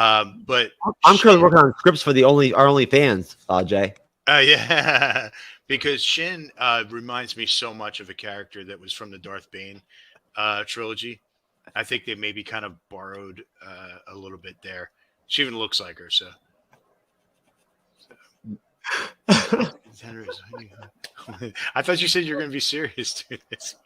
But I'm currently working on scripts for our only fans, Jay. Yeah, because Shin reminds me so much of a character that was from the Darth Bane trilogy. I think they maybe kind of borrowed a little bit there. She even looks like her, so. I thought you said you were going to be serious to this.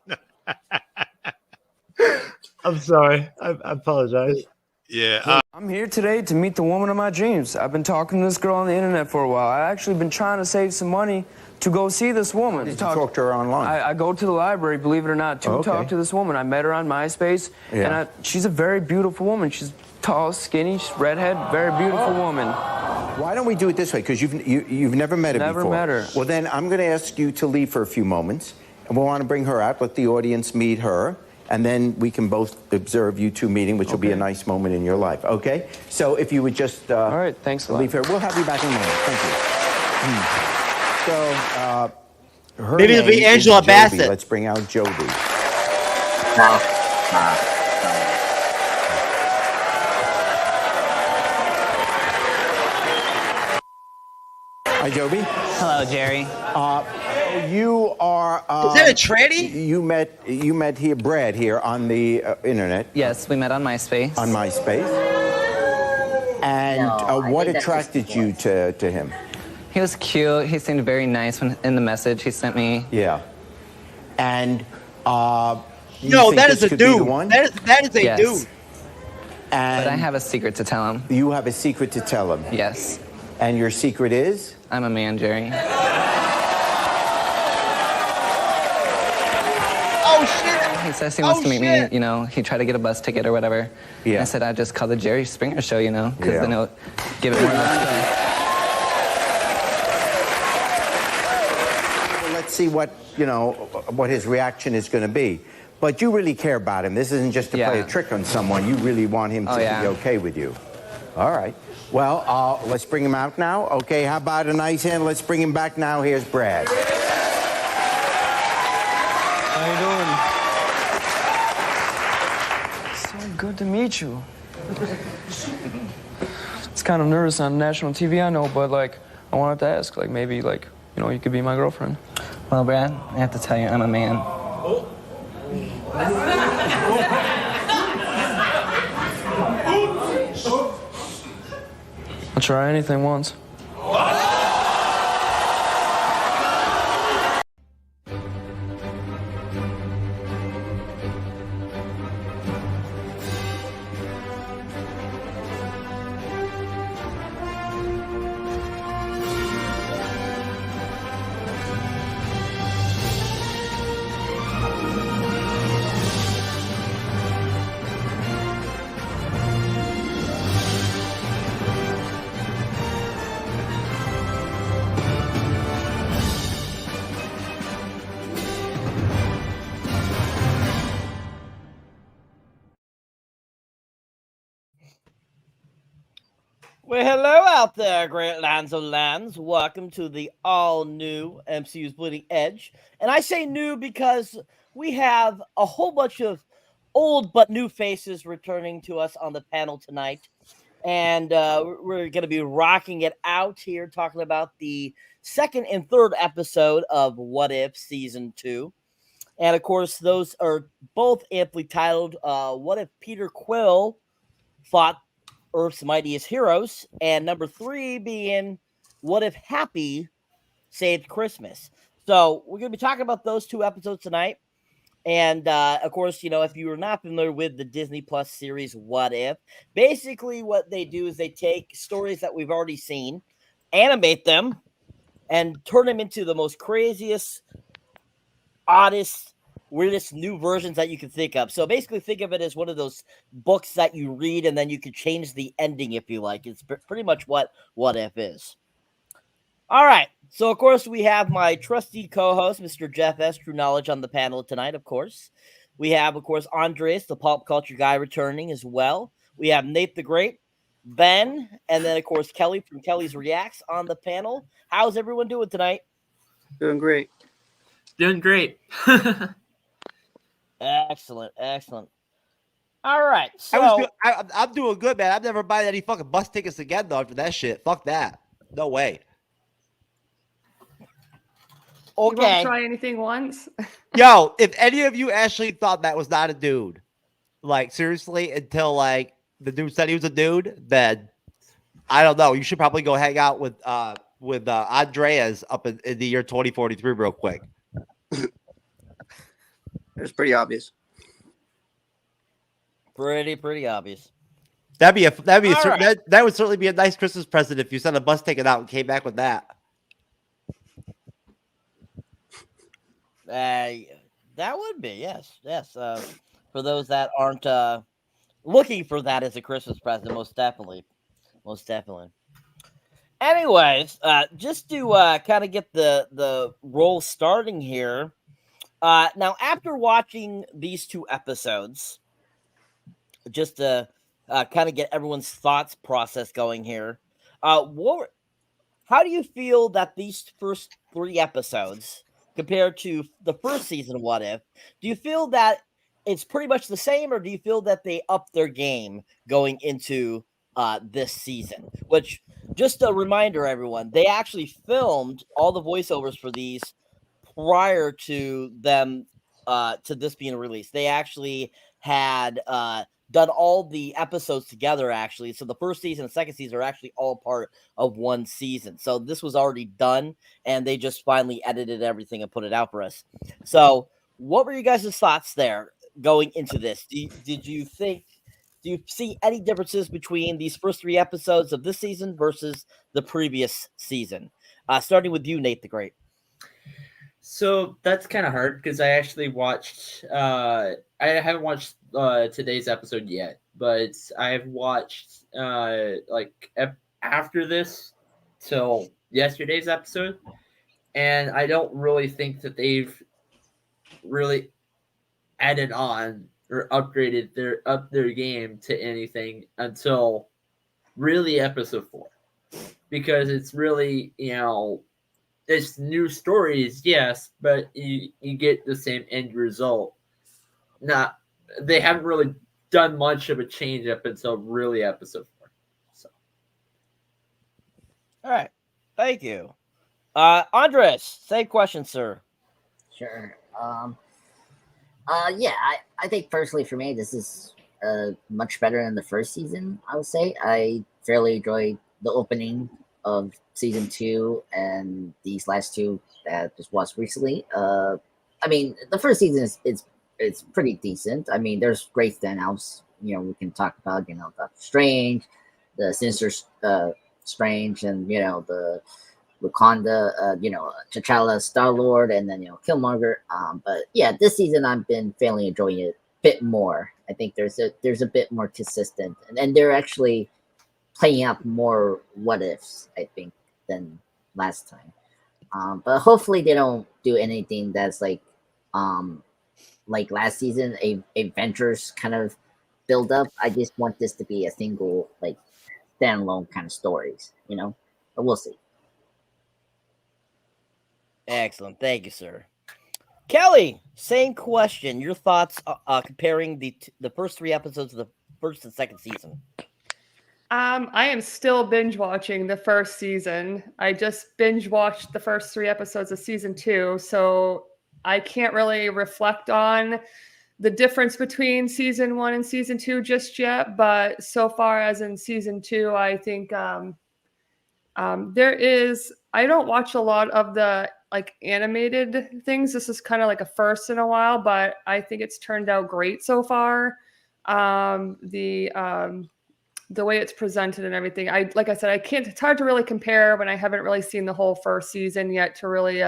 I'm sorry. I apologize. Yeah. I'm here today to meet the woman of my dreams. I've been talking to this girl on the internet for a while. I've actually been trying to save some money to go see this woman. Did you talk to her online? I go to the library, believe it or not, to talk to this woman. I met her on MySpace, and she's a very beautiful woman. She's tall, skinny, she's redhead, very beautiful woman. Why don't we do it this way? Because you've never met her before. Never met her. Well, then I'm going to ask you to leave for a few moments, and we'll want to bring her out, let the audience meet her, and then we can both observe you two meeting, which will be a nice moment in your life, okay? So if you would just all right, thanks a lot. leave her. We'll have you back in a moment. Thank you. So, her Maybe it'll be name is Angela Joby. Bassett. Let's bring out Joby. Hi, Joby. Hello, Jerry. You are. Is that a tranny? You met here, Brad, here on the internet. Yes, we met on MySpace. On MySpace. And what attracted you to him? He was cute. He seemed very nice when in the message he sent me. Yeah. And no, that is a dude. That is a dude. And but I have a secret to tell him. You have a secret to tell him. Yes. And your secret is? I'm a man, Jerry. Oh shit! He says he wants to meet me. You know, he tried to get a bus ticket or whatever. Yeah. I said I'd just call the Jerry Springer show. You know, because then it'll give it more. Well, let's see what his reaction is going to be. But you really care about him. This isn't just to play a trick on someone. You really want him to be okay with you. All right. Well, let's bring him out now. Okay, how about a nice hand? Let's bring him back now. Here's Brad. How you doing? So good to meet you. It's kind of nervous on national TV, I know, but, like, I wanted to ask, like, maybe, like, you could be my girlfriend. Well, Brad, I have to tell you, I'm a man. I'll try anything once. Well, hello out there, great lands of lands. Welcome to the all-new MCU'S Bleeding Edge. And I say new because we have a whole bunch of old but new faces returning to us on the panel tonight. And we're going to be rocking it out here, talking about the second and third episode of What If Season 2. And, of course, those are both aptly titled, What If Peter Quill Fought Earth's Mightiest Heroes, and number 3 being What If Happy Saved Christmas. So we're going to be talking about those two episodes tonight. And, of course, if you are not familiar with the Disney Plus series What If, basically what they do is they take stories that we've already seen, animate them, and turn them into the most craziest, oddest, weirdest new versions that you can think of. So basically think of it as one of those books that you read and then you could change the ending if you like. It's pretty much what If is. All right. So, of course, we have my trusty co-host, Mr. Jeff S. TrueKnowledge, on the panel tonight, of course. We have, of course, Andres, the pop culture guy, returning as well. We have Nate the Great, Ben, and then, of course, Kelly from Kelly's Reacts on the panel. How's everyone doing tonight? Doing great. Doing great. Excellent. All right. So I'm doing good, man. I'm never buying any fucking bus tickets again, though, after that shit. Fuck that. No way. Okay. You won't try anything once? Yo, if any of you actually thought that was not a dude, like, seriously, until, like, the dude said he was a dude, then I don't know. You should probably go hang out with Andreas up in the year 2043 real quick. It's pretty obvious. Pretty obvious. That would certainly be a nice Christmas present if you sent a bus ticket out and came back with that. That would be, yes. For those that aren't looking for that as a Christmas present, most definitely. Anyways, just to kind of get the roll starting here. Now, after watching these 2 episodes, just to kind of get everyone's thoughts process going here, how do you feel that these first 3 episodes compared to the first season of What If? Do you feel that it's pretty much the same, or do you feel that they upped their game going into this season? Which, just a reminder, everyone, they actually filmed all the voiceovers for these prior to them to this being released. They actually had done all the episodes together, actually. So the first season and second season are actually all part of one season. So this was already done, and they just finally edited everything and put it out for us. So what were you guys' thoughts there going into this? Do you see any differences between these first 3 episodes of this season versus the previous season? Starting with you, Nate the Great. So that's kind of hard because I actually watched. I haven't watched today's episode yet, but I've watched after this till yesterday's episode, and I don't really think that they've really added on or upgraded their game to anything until really episode 4, because it's really, it's new stories, yes, but you get the same end result. They haven't really done much of a change up until really episode 4. So, all right, thank you, Andres. Same question, sir. Sure. Yeah, I think personally for me, this is much better than the first season. I would say I fairly enjoyed the opening of season 2 and these last 2 that just watched recently. I mean, the first season it's pretty decent. I mean, there's great standouts. We can talk about Doctor Strange, the Sinister Strange, and the Wakanda, T'Challa, Star-Lord, and then Killmonger. But yeah, this season I've been fairly enjoying it a bit more. I think there's a bit more consistent, and they're actually playing out more what ifs, I think, than last time. But hopefully they don't do anything that's like last season, a Avengers kind of build up. I just want this to be a single standalone kind of stories, but we'll see. Excellent, thank you, sir. Kelly, same question. Your thoughts comparing the first 3 episodes of the first and second season? I am still binge watching the first season. I just binge watched the first 3 episodes of season 2, so I can't really reflect on the difference between season 1 and season 2 just yet. But so far as in season 2, I think there is. I don't watch a lot of the animated things. This is kind of like a first in a while, but I think it's turned out great so far. The way it's presented and everything. Like I said, it's hard to really compare when I haven't really seen the whole first season yet to really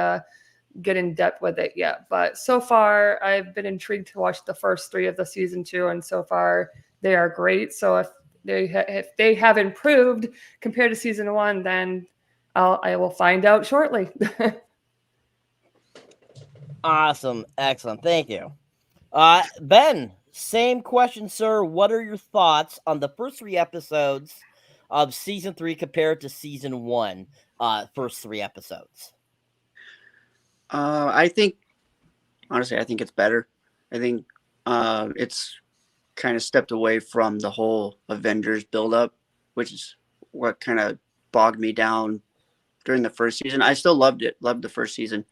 get in depth with it yet. But so far, I've been intrigued to watch the first 3 of the season 2, and so far they are great. So if they have improved compared to season 1, then I will find out shortly. Awesome, excellent, thank you, Ben. Same question, sir. What are your thoughts on the first 3 episodes of season 3 compared to season 1? First 3 episodes. I think, honestly, I think it's better. I think it's kind of stepped away from the whole Avengers buildup, which is what kind of bogged me down during the first season. I still loved the first season,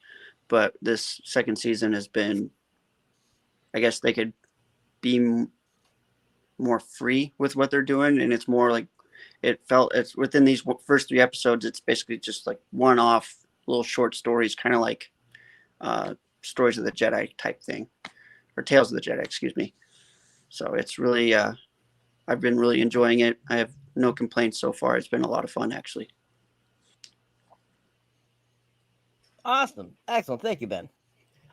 but this second season has been, I guess they could be more free with what they're doing, and it's more like it's within these first 3 episodes, it's basically just like one-off little short stories, kind of like Stories of the Jedi type thing, or Tales of the Jedi, excuse me. So it's really I've been really enjoying it. I have no complaints so far. It's been a lot of fun, actually. Awesome. Excellent. Thank you, Ben.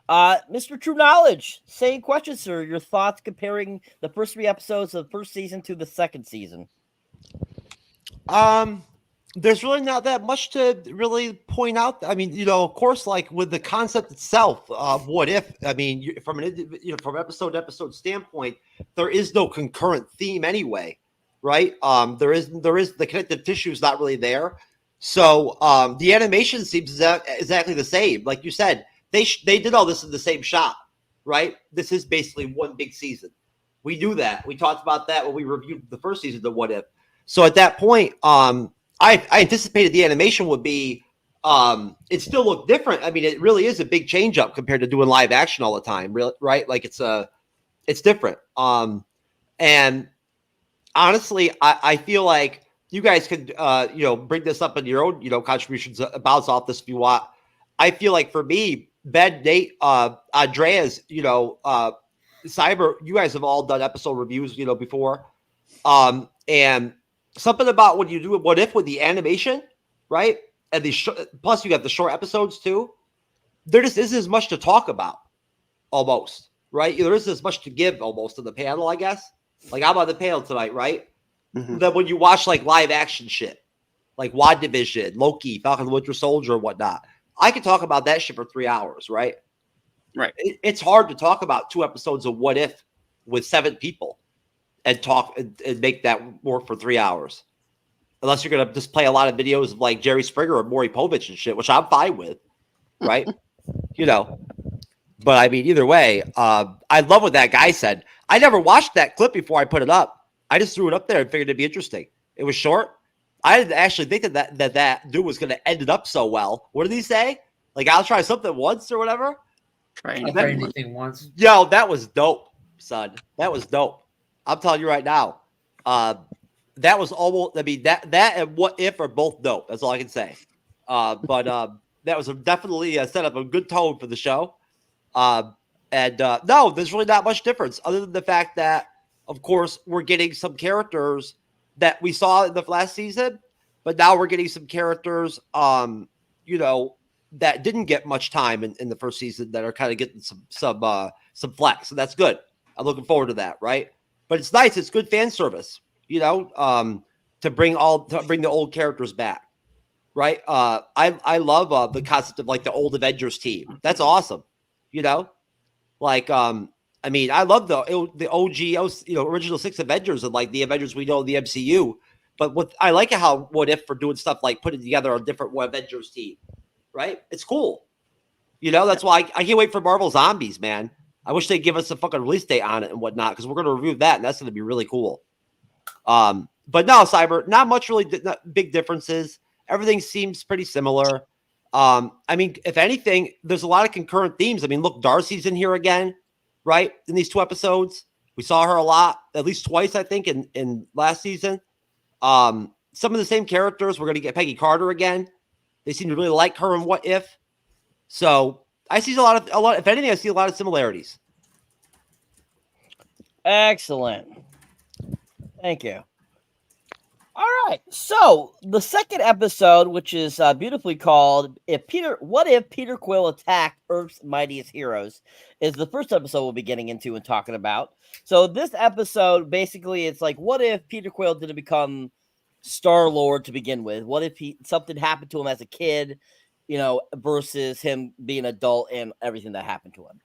Mr. TrueKnowledge, same question, sir. Your thoughts comparing the first 3 episodes of the first season to the second season? There's really not that much to really point out. I mean, of course, like with the concept itself, what if? I mean, from from episode to episode standpoint, there is no concurrent theme anyway, right? There is the connective tissue is not really there, so the animation seems exactly the same. Like you said, they did all this in the same shot, right? This is basically one big season. We knew that. We talked about that when we reviewed the first season of What If. So at that point, I anticipated the animation would be, it still looked different. I mean, it really is a big change up compared to doing live action all the time, right? Like it's different. And honestly, I feel like you guys could, bring this up in your own, contributions, bounce off this if you want. I feel like for me, Ben, Nate, Andreas, Cyber, you guys have all done episode reviews, before. And something about when you do What If with the animation, right? And plus you have the short episodes too. There just isn't as much to talk about, almost, right? There isn't as much to give almost to the panel, I guess. Like I'm on the panel tonight, right? Mm-hmm. Then when you watch like live action shit, like WandaVision, Loki, Falcon the Winter Soldier, and whatnot, I could talk about that shit for 3 hours, right? Right. It's hard to talk about 2 episodes of What If with 7 people and talk and make that work for 3 hours. Unless you're going to just play a lot of videos of like Jerry Springer or Maury Povich and shit, which I'm fine with, right? But I mean, either way, I love what that guy said. I never watched that clip before I put it up. I just threw it up there and figured it'd be interesting. It was short. I didn't actually think that dude was going to end it up so well. What did he say? Like, I'll try something once or whatever? Try anything once. Yo, that was dope, son. That was dope. I'm telling you right now. That was almost, I mean, that and What If are both dope. That's all I can say. But that was definitely set up a good tone for the show. No, there's really not much difference other than the fact that, of course, we're getting some characters that we saw in the last season, but now we're getting some characters, that didn't get much time in the first season that are kind of getting some flex. So that's good. I'm looking forward to that, right? But it's nice. It's good fan service, to bring the old characters back, right? I love the concept of like the old Avengers team. That's awesome, Like, I mean, I love the OG, original 6 Avengers and like the Avengers we know in the MCU. But I like how What If for doing stuff like putting together a different Avengers team, right? It's cool. That's why I can't wait for Marvel Zombies, man. I wish they'd give us a fucking release date on it and whatnot, because we're going to review that, and that's going to be really cool. But no, Cyber, not much really big differences. Everything seems pretty similar. I mean, if anything, there's a lot of concurrent themes. I mean, look, Darcy's in here again, right? In these 2 episodes. We saw her a lot, at least twice, I think, in last season. Some of the same characters. We're going to get Peggy Carter again. They seem to really like her in What If. So I see a lot. If anything, I see a lot of similarities. Excellent. Thank you. All right. So the second episode, which is beautifully called What If Peter Quill Attacked Earth's Mightiest Heroes, is the first episode we'll be getting into and talking about. So this episode, basically, it's like, what if Peter Quill didn't become Star-Lord to begin with? What if something happened to him as a kid, versus him being an adult and everything that happened to him?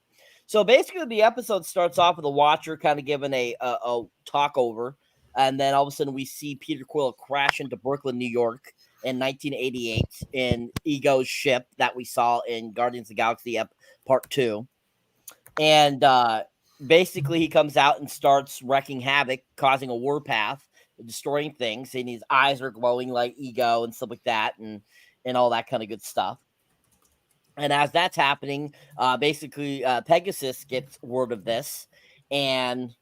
So basically, the episode starts off with a Watcher kind of giving a talk over. And then all of a sudden we see Peter Quill crash into Brooklyn, New York in 1988 in Ego's ship that we saw in Guardians of the Galaxy Part 2. And basically he comes out and starts wrecking havoc, causing a warpath, destroying things, and his eyes are glowing like ego and stuff like that, and all that kind of good stuff. And as that's happening, basically Pegasus gets word of this, and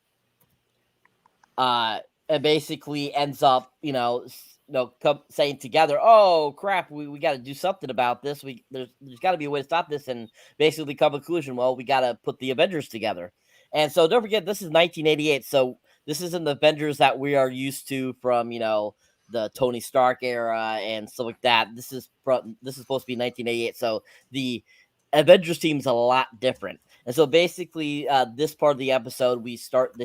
it basically ends up, saying together, "Oh crap, we got to do something about this. There's got to be a way to stop this," and basically come to a conclusion. Well, we got to put the Avengers together. And so don't forget, this is 1988, so this isn't the Avengers that we are used to from the Tony Stark era and stuff like that. This is supposed to be 1988, so the Avengers team's a lot different. And so basically, this part of the episode, they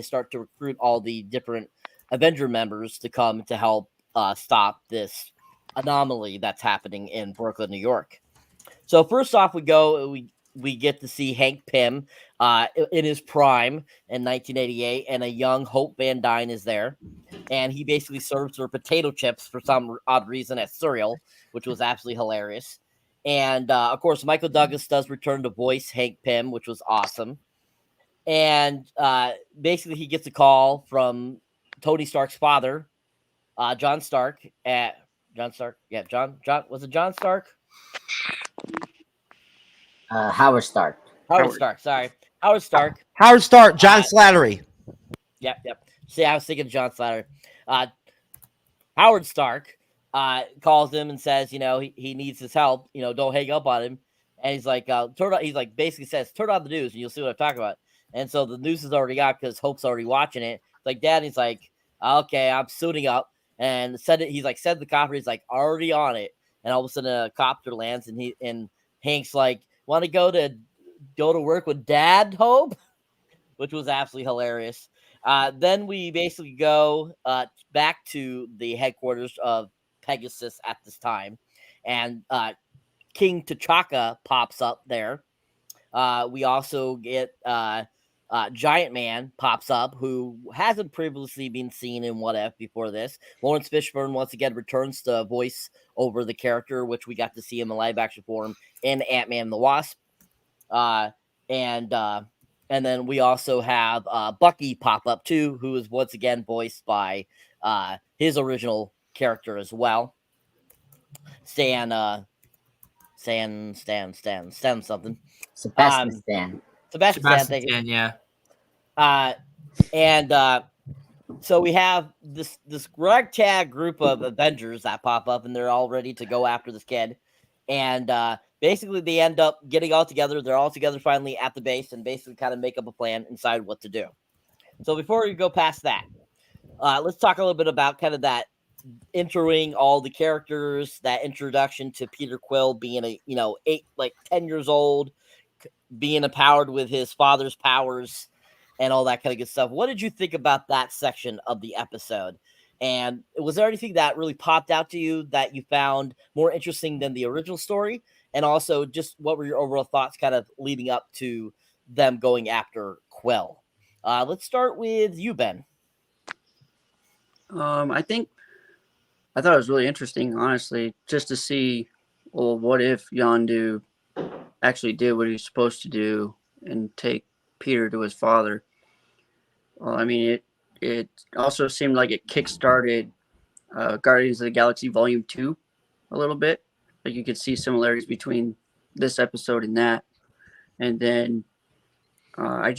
start to recruit all the different Avenger members to come to help stop this anomaly that's happening in Brooklyn, New York. So first off, we get to see Hank Pym in his prime in 1988, and a young Hope Van Dyne is there, and he basically serves her potato chips for some odd reason as cereal, which was absolutely hilarious. And of course, Michael Douglas does return to voice Hank Pym, which was awesome. And basically, he gets a call from Tony Stark's father, John Stark. John Stark, yeah, John. Was it John Stark? Howard Stark. Howard Stark. Sorry, Howard Stark. Howard Stark. John Slattery. Yep. See, I was thinking of John Slattery. Howard Stark calls him and says, he needs his help. Don't hang up on him. And he's like, basically says, turn on the news and you'll see what I'm talking about. And so the news is already out because Hope's already watching it. It's like, Dad, he's like, okay, I'm suiting up. And said the copter, he's like, already on it. And all of a sudden a copter lands and Hank's like, want to go to work with Dad, Hope? Which was absolutely hilarious. Then we basically go back to the headquarters of Pegasus at this time, and King T'Chaka pops up there. We also get Giant Man pops up, who hasn't previously been seen in What If before this. Lawrence Fishburne once again returns to voice over the character, which we got to see him in live action form in Ant-Man and the Wasp. And then we also have Bucky pop up too, who is once again voiced by his original character as well. Stan something. Sebastian Stan. Sebastian Stan, yeah. So we have this ragtag group of Avengers that pop up, and they're all ready to go after this kid. And basically, they end up getting all together. They're all together finally at the base, and basically kind of make up a plan and decide what to do. So before we go past that, let's talk a little bit about kind of that introing all the characters, that introduction to Peter Quill being 10 years old, being empowered with his father's powers and all that kind of good stuff. What did you think about that section of the episode? And was there anything that really popped out to you that you found more interesting than the original story? And also, just what were your overall thoughts kind of leading up to them going after Quill? Let's start with you, Ben. I thought it was really interesting, honestly, just to see, well, what if Yondu actually did what he was supposed to do and take Peter to his father? Well, I mean, it also seemed like it kickstarted Guardians of the Galaxy Volume 2 a little bit. Like you could see similarities between this episode and that. And then I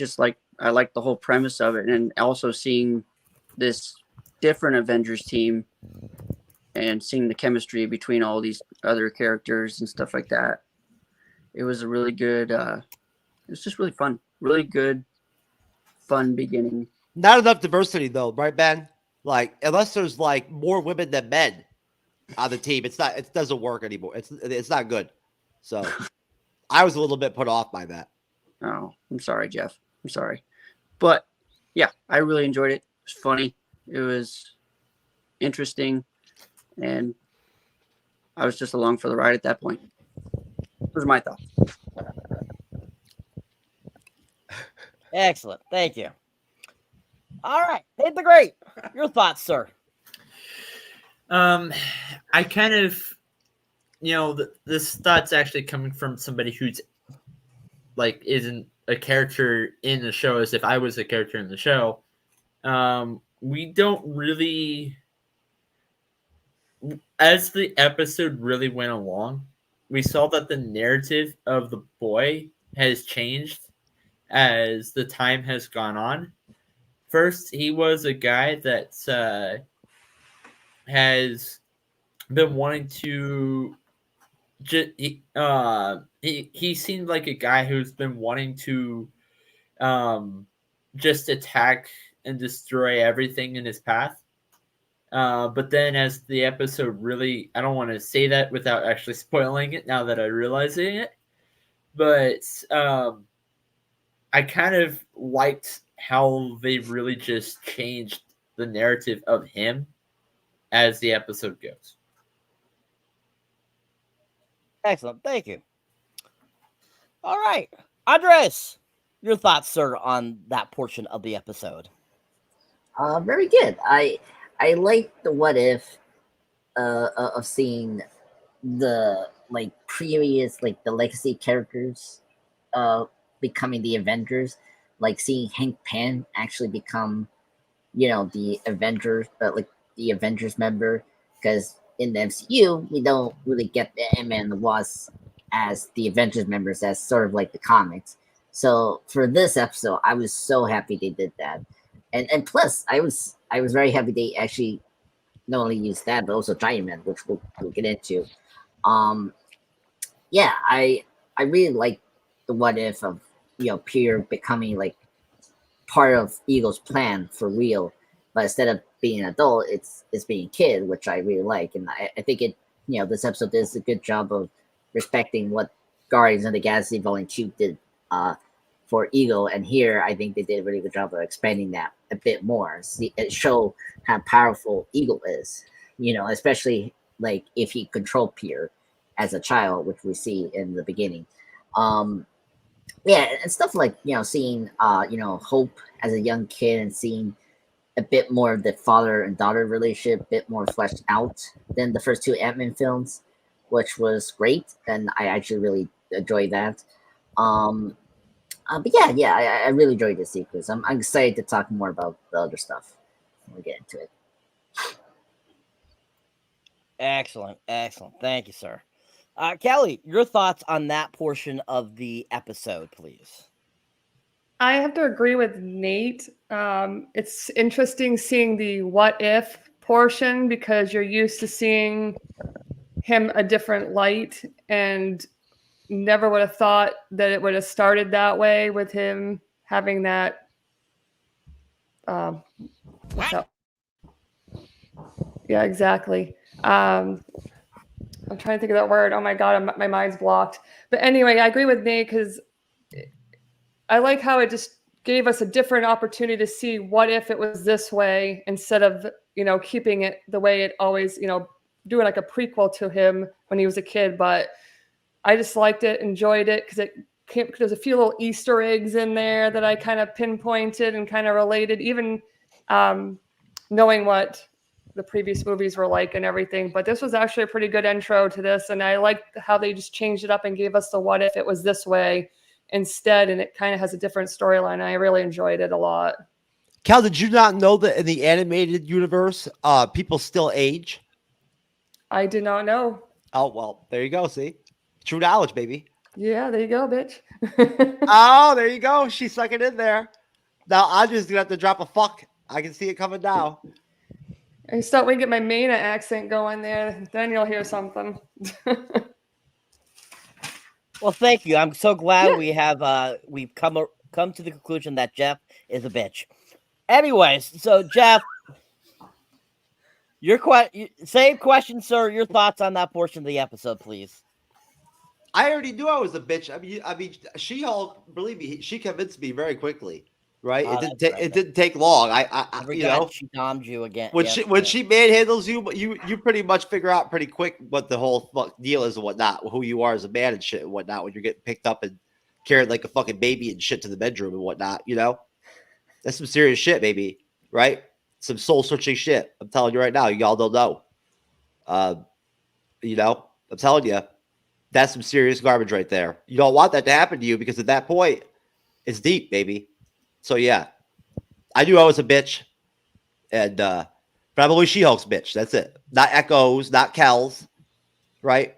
like the whole premise of it, and also seeing this different Avengers team and seeing the chemistry between all these other characters and stuff like that. It was a really good, it was just really fun. Really good, fun beginning. Not enough diversity though, right, Ben? Like, unless there's like more women than men on the team, it doesn't work anymore. It's not good. So I was a little bit put off by that. Oh, I'm sorry, Jeff. I'm sorry. But yeah, I really enjoyed it. It was funny. It was interesting. And I was just along for the ride at that point. Those are my thoughts. Excellent. Thank you. All right. Nate the Great. Your thoughts, sir? I kind of, this thought's actually coming from somebody who's isn't a character in the show, as if I was a character in the show. We don't really, as the episode really went along, we saw that the narrative of the boy has changed as the time has gone on. First, he was a guy that has been wanting to. He seemed like a guy who's been wanting to just attack and destroy everything in his path. But then as the episode really, I don't want to say that without actually spoiling it now that I realize it, but I kind of liked how they really just changed the narrative of him as the episode goes. Excellent. Thank you. All right. Andres, your thoughts, sir, on that portion of the episode? Very good. I like the what if of seeing the like previous like the legacy characters becoming the Avengers, like seeing Hank Pym actually become, you know, the Avengers, but like the Avengers member, because in the MCU we don't really get the Ant-Man and the Wasp as the Avengers members as sort of like the comics. So for this episode, I was so happy they did that, and plus I was very happy they actually not only used that but also Giant Man, which we'll get into. Yeah, I really like the what if of, you know, Pierre becoming like part of Eagle's plan for real, but instead of being an adult, it's being a kid, which I really like, and I think it, you know, this episode does a good job of respecting what Guardians of the Galaxy Volume 2 did for Eagle, and here I think they did a really good job of expanding that a bit more. It show how powerful Eagle is, you know, especially like if he controlled Pierre as a child, which we see in the beginning. Yeah, and stuff like, you know, seeing you know, Hope as a young kid and seeing a bit more of the father and daughter relationship, a bit more fleshed out than the first two Ant-Man films, which was great, and I actually really enjoyed that. But I really enjoyed this sequence. I'm excited to talk more about the other stuff when we get into it. Excellent. Thank you, sir. Kelly, your thoughts on that portion of the episode, please. I have to agree with Nate. It's interesting seeing the what if portion because you're used to seeing him a different light, and never would have thought that it would have started that way with him having that. What's up? Yeah, exactly. I'm trying to think of that word. Oh my God, my mind's blocked. But anyway, I agree with Nate because I like how it just gave us a different opportunity to see what if it was this way instead of, you know, keeping it the way it always, you know, doing like a prequel to him when he was a kid. But I just liked it, enjoyed it because there's a few little Easter eggs in there that I kind of pinpointed and kind of related, even knowing what the previous movies were like and everything. But this was actually a pretty good intro to this, and I liked how they just changed it up and gave us the what if it was this way instead, and it kind of has a different storyline. I really enjoyed it a lot. Cal, did you not know that in the animated universe, people still age? I did not know. Oh, well, there you go. See? True knowledge, baby. Yeah, there you go, bitch. Oh, there you go. She's sucking in there. Now I'm just going to have to drop a fuck. I can see it coming now. I start when I get my Maine accent going there, then you'll hear something. Well, thank you. I'm so glad we have we've come to the conclusion that Jeff is a bitch. Anyways, so Jeff, your same question, sir. Your thoughts on that portion of the episode, please. I already knew I was a bitch. I mean, She-Hulk, believe me, she convinced me very quickly. Right? It didn't take long. I you know, she domed you again. When she manhandles you, you pretty much figure out pretty quick what the whole deal is and whatnot, who you are as a man and shit and whatnot when you're getting picked up and carried like a fucking baby and shit to the bedroom and whatnot. You know, that's some serious shit, baby. Right? Some soul searching shit. I'm telling you right now. Y'all don't know. You know, I'm telling you, that's some serious garbage right there. You don't want that to happen to you because at that point, It's deep, baby. So yeah, I knew I was a bitch, and probably She-Hulk's bitch. That's it. Not Echoes, not Kel's, right?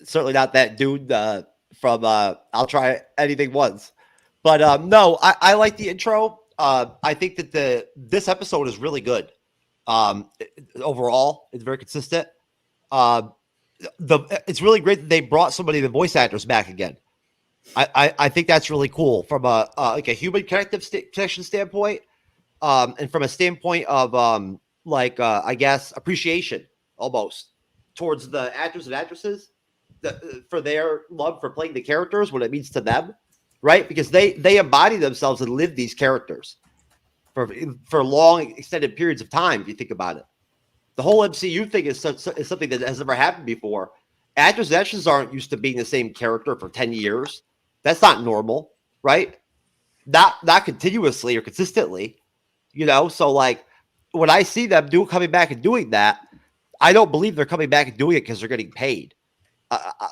Certainly not that dude from I'll Try Anything Once. But no, I like the intro. I think that this episode is really good. Overall, it's very consistent. It's really great that they brought somebody, the voice actors, back again. I think that's really cool from a like a human connection standpoint, and from a standpoint of I guess appreciation almost towards the actors and actresses for their love for playing the characters, what it means to them, right? Because they embody themselves and live these characters for long extended periods of time. If you think about it, the whole MCU thing is something that has never happened before. Actors and actresses aren't used to being the same character for 10 years. That's not normal, right? Not continuously or consistently, So like when I see them coming back and doing that, I don't believe they're coming back and doing it because they're getting paid.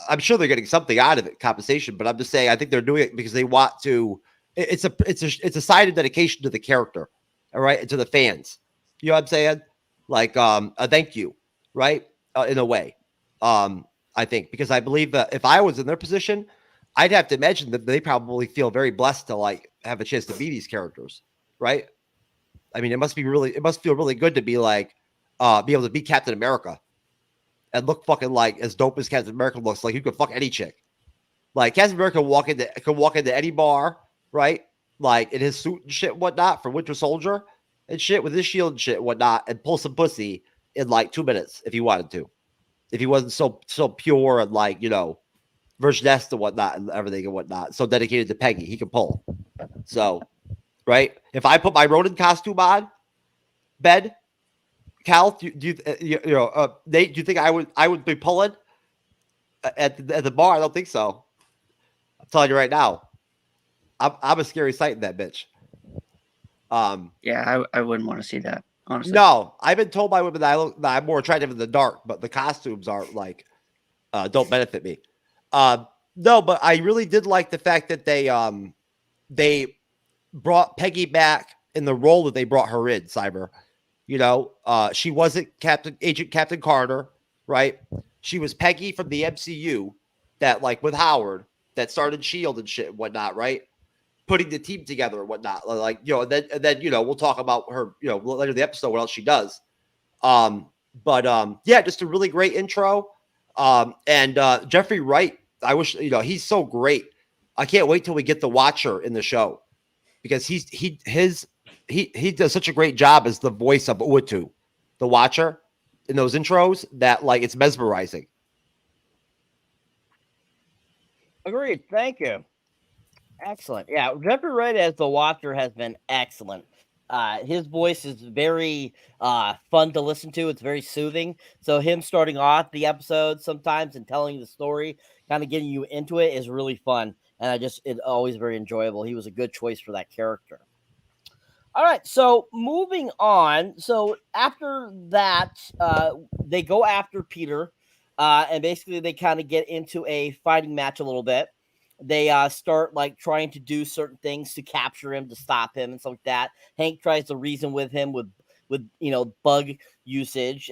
I'm sure they're getting something out of it, compensation, but I'm just saying I think they're doing it because they want to. It's a sign of dedication to the character, all right, and to the fans. You know what I'm saying? Like a thank you, right? In a way, I think, because I believe that if I was in their position, I'd have to imagine that they probably feel very blessed to like have a chance to be these characters, right? I mean, it must feel really good to be like, be able to be Captain America and look fucking like as dope as Captain America looks. Like you could fuck any chick. Like Captain America could walk into any bar, right? Like in his suit and shit and whatnot for Winter Soldier and shit with his shield and shit and whatnot, and pull some pussy in like 2 minutes if he wanted to. If he wasn't so pure and like, virginess and whatnot and everything and whatnot, so dedicated to Peggy, he can pull. So, right? If I put my Ronin costume on, bed, Cal, do you Nate, do you think I would be pulling at the bar? I don't think so. I'm telling you right now, I'm a scary sight in that bitch. Yeah, I wouldn't want to see that, honestly. No, I've been told by women that I'm more attractive in the dark, but the costumes are like don't benefit me. No, but I really did like the fact that they brought Peggy back in the role that they brought her in, Cyber. She wasn't Agent Captain Carter, right? She was Peggy from the MCU that, like, with Howard, that started S.H.I.E.L.D. and shit and whatnot, right? Putting the team together and whatnot. Like, and then we'll talk about her, later in the episode, what else she does. Yeah, just a really great intro. And Jeffrey Wright, I wish, he's so great. I can't wait till we get the Watcher in the show, because he does such a great job as the voice of Uatu, the Watcher, in those intros that, like, it's mesmerizing. Agreed. Thank you. Excellent. Yeah, Jeffrey Wright as the Watcher has been excellent. His voice is very fun to listen to. It's very soothing. So him starting off the episode sometimes and telling the story, kind of getting you into it, is really fun. And it's always very enjoyable. He was a good choice for that character. All right, so moving on. So after that, they go after Peter, and basically they kind of get into a fighting match a little bit. They start like trying to do certain things to capture him, to stop him, and stuff like that. Hank tries to reason with him with bug usage.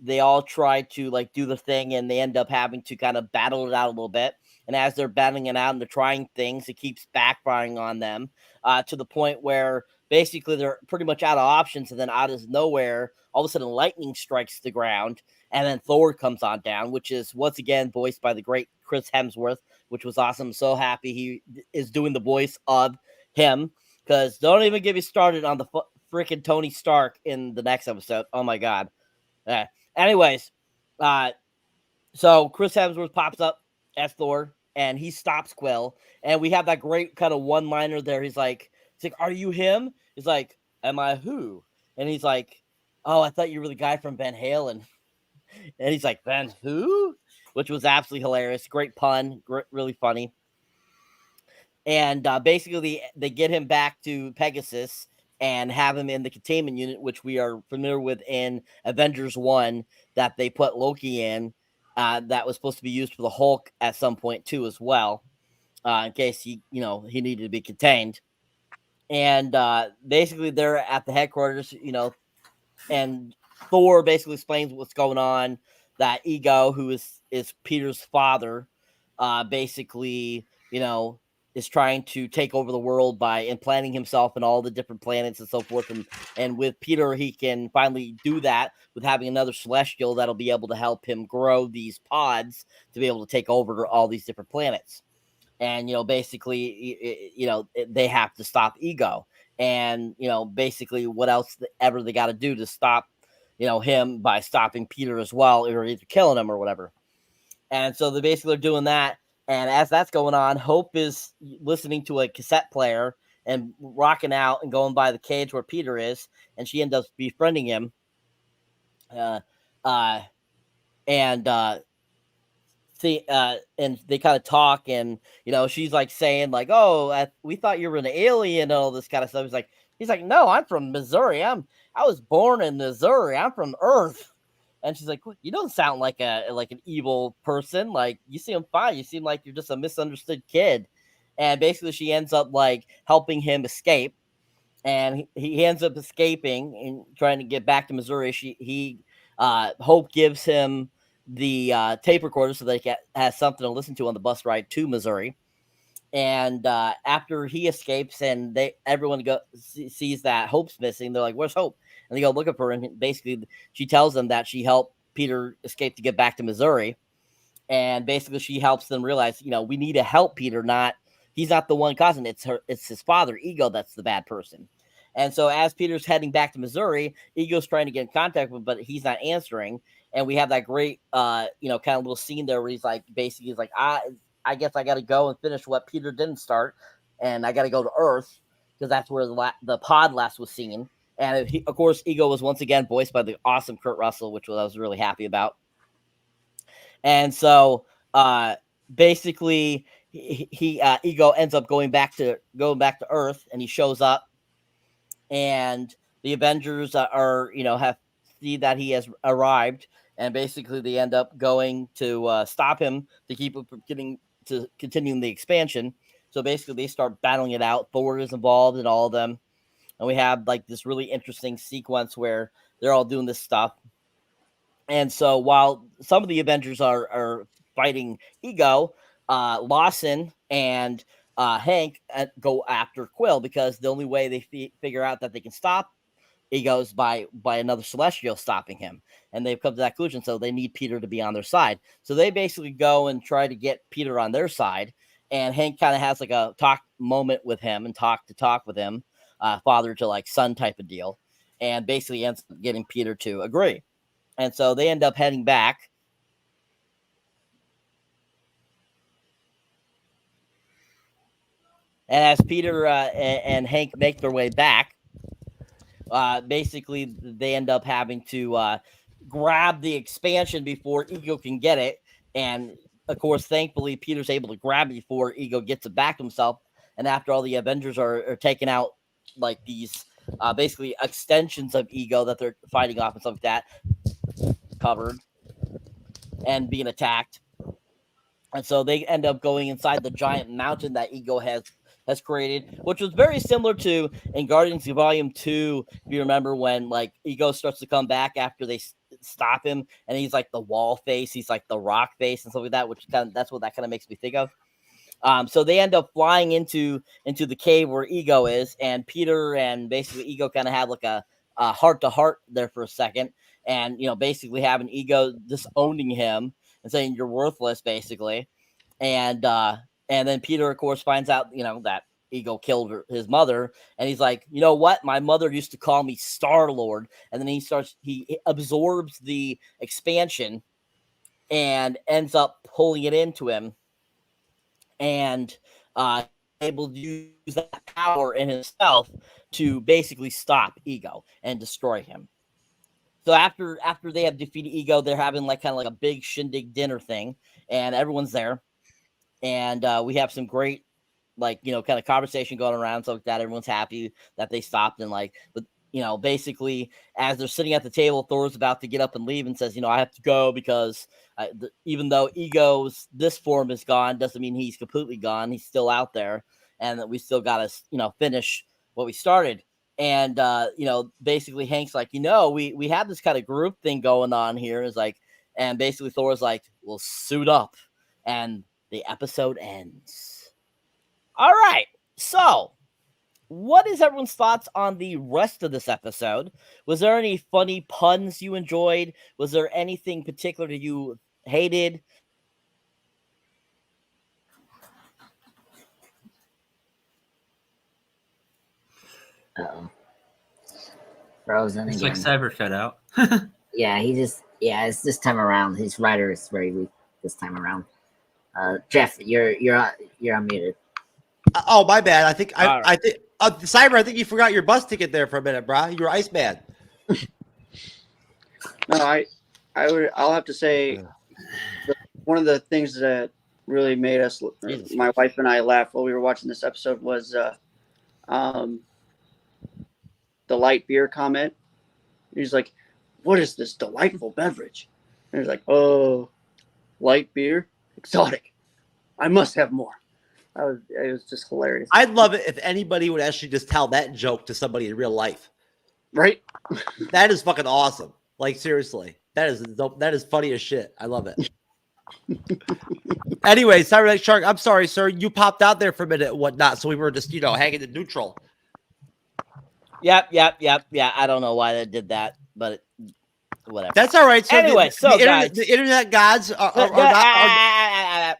They all try to like do the thing, and they end up having to kind of battle it out a little bit. And as they're battling it out and they're trying things, it keeps backfiring on them to the point where basically they're pretty much out of options. And then out of nowhere, all of a sudden lightning strikes the ground, and then Thor comes on down, which is once again voiced by the great Chris Hemsworth, which was awesome. I'm so happy he is doing the voice of him, because don't even get me started on the freaking Tony Stark in the next episode. Oh my God. Anyways, so Chris Hemsworth pops up as Thor, and he stops Quill, and we have that great kind of one-liner there. He's like, "Are you him?" He's like, "Am I who?" And he's like, "Oh, I thought you were the guy from Van Halen." And he's like, "Van who?" Which was absolutely hilarious. Great pun, really funny. And basically, they get him back to Pegasus and have him in the containment unit, which we are familiar with in Avengers 1, that they put Loki in. That was supposed to be used for the Hulk at some point too, as well. in case he needed to be contained. And basically, they're at the headquarters, and Thor basically explains what's going on. That Ego, who is Peter's father, basically, is trying to take over the world by implanting himself in all the different planets and so forth. And with Peter, he can finally do that with having another celestial that'll be able to help him grow these pods to be able to take over all these different planets. And, basically, they have to stop Ego. And, basically what else ever they got to do to stop, him by stopping Peter as well, or either killing him or whatever. And so they basically are doing that. And as that's going on, Hope is listening to a cassette player and rocking out and going by the cage where Peter is. And she ends up befriending him. And they kind of talk, and she's like saying like, "Oh, we thought you were an alien," and all this kind of stuff. He's like, "No, I'm from Missouri. I was born in Missouri. I'm from Earth." And she's like, "You don't sound like an evil person. Like, you seem fine. You seem like you're just a misunderstood kid." And basically, she ends up like helping him escape, and he ends up escaping and trying to get back to Missouri. Hope gives him the tape recorder so that he has something to listen to on the bus ride to Missouri. And after he escapes and everyone sees that Hope's missing, they're like, "Where's Hope?" And they go looking for her. And basically she tells them that she helped Peter escape to get back to Missouri. And basically she helps them realize, we need to help Peter. He's not the one causing it. It's his father, Ego, that's the bad person. And so as Peter's heading back to Missouri, Ego's trying to get in contact with him, but he's not answering. And we have that great, kind of little scene there where he's like, basically, he's like, I guess I got to go and finish what Peter didn't start. And I got to go to Earth because that's where the pod last was seen. And of course, Ego was once again voiced by the awesome Kurt Russell, which I was really happy about. And so basically, Ego ends up going back to Earth, and he shows up. And the Avengers have see that he has arrived, and basically they end up going to stop him to keep him from continuing the expansion. So basically they start battling it out. Thor is involved in all of them, and we have like this really interesting sequence where they're all doing this stuff. And so while some of the Avengers are fighting Ego, Lawson and Hank go after Quill, because the only way they figure out that they can stop Ego's by another Celestial stopping him. And they've come to that conclusion, so they need Peter to be on their side. So they basically go and try to get Peter on their side, and Hank kind of has like a talk moment with him and talk with him, father to like son type of deal, and basically ends up getting Peter to agree. And so they end up heading back. And as Peter and Hank make their way back, basically they end up having to grab the expansion before Ego can get it. And of course, thankfully, Peter's able to grab it before Ego gets it back to himself. And after all the Avengers are taking out like these basically extensions of Ego that they're fighting off and stuff like that, covered and being attacked. And so they end up going inside the giant mountain that Ego has created, which was very similar to in Guardians of Volume 2, if you remember, when like Ego starts to come back after they stop him, and he's like the wall face, he's like the rock face and stuff like that, which that's what that kind of makes me think of. So they end up flying into the cave where Ego is, and Peter and basically Ego kind of have like a heart-to-heart there for a second, and basically having Ego disowning him and saying you're worthless, basically. And then Peter, of course, finds out, that Ego killed his mother. And he's like, you know what? My mother used to call me Star-Lord. And then he absorbs the expansion and ends up pulling it into him. And able to use that power in himself to basically stop Ego and destroy him. So after they have defeated Ego, they're having like kind of like a big shindig dinner thing, and everyone's there. And we have some great, like, kind of conversation going around, so that everyone's happy that they stopped. And like, but basically as they're sitting at the table, Thor's about to get up and leave and says, I have to go because even though Ego's this form is gone, doesn't mean he's completely gone. He's still out there, and that we still got to, finish what we started. And, basically Hank's like, we have this kind of group thing going on here. Is like, and basically Thor's like, we'll suit up, and the episode ends. All right. So what is everyone's thoughts on the rest of this episode? Was there any funny puns you enjoyed? Was there anything particular that you hated? Uh-oh. Frozen it's again. like Cyber shut out. Yeah, it's this time around. His rider is very weak this time around. Jeff, you're unmuted. Oh, my bad. I think Cyber, I think you forgot your bus ticket there for a minute, bro. You were Iceman. No, I'll have to say one of the things that really made us, my wife and I, laugh while we were watching this episode was the light beer comment. He's like, "What is this delightful beverage?" And he's like, "Oh, light beer, exotic. I must have more." It was just hilarious. I'd love it if anybody would actually just tell that joke to somebody in real life. Right? That is fucking awesome. Like, seriously. That is dope. That is funny as shit. I love it. Anyway, Cyberneticshark, I'm sorry, sir. You popped out there for a minute and whatnot, so we were just, hanging in neutral. Yep. I don't know why they did that, but whatever. That's all right. So anyway, the internet gods are not...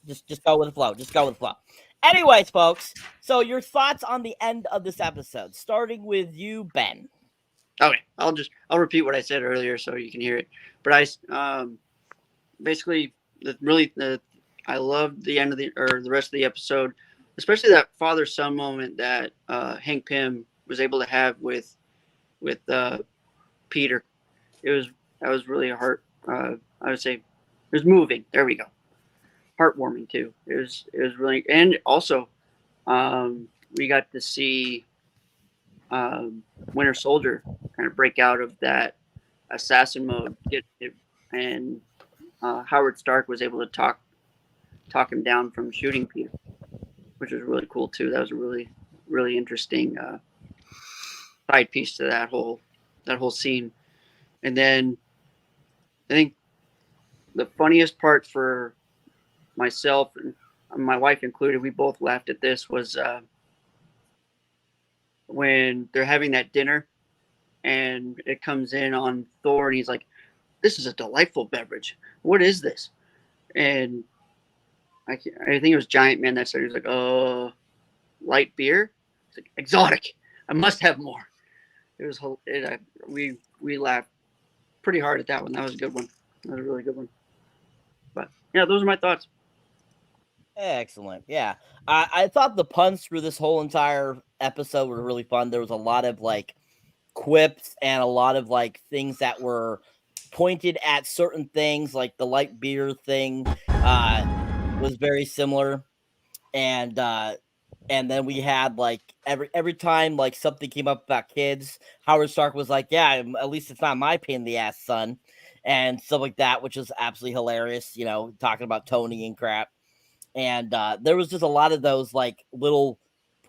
Just go with the flow. Just go with the flow. Anyways, folks, so your thoughts on the end of this episode, starting with you, Ben. Okay, I'll repeat what I said earlier so you can hear it. But I basically I loved the end of the rest of the episode, especially that father-son moment that Hank Pym was able to have with Peter. That was really I would say it was moving. There we go. Heartwarming too. It was really, and also we got to see Winter Soldier kind of break out of that assassin mode, and Howard Stark was able to talk him down from shooting Peter, which was really cool too. That was a really, really interesting side piece to that whole scene. And then I think the funniest part for myself and my wife included, we both laughed at this, was when they're having that dinner and it comes in on Thor and he's like, "This is a delightful beverage. What is this?" And I think it was Giant Man that said, he was like, "Oh, light beer." It's like, "Exotic. I must have more." It was we laughed pretty hard at that one. That was a good one. That was a really good one. But yeah, those are my thoughts. Excellent. Yeah. I thought the puns through this whole entire episode were really fun. There was a lot of quips and a lot of things that were pointed at certain things, like the light beer thing was very similar. And then we had every time something came up about kids, Howard Stark was like, "Yeah, at least it's not my pain in the ass, son," and stuff like that, which was absolutely hilarious, talking about Tony and crap. And there was just a lot of those little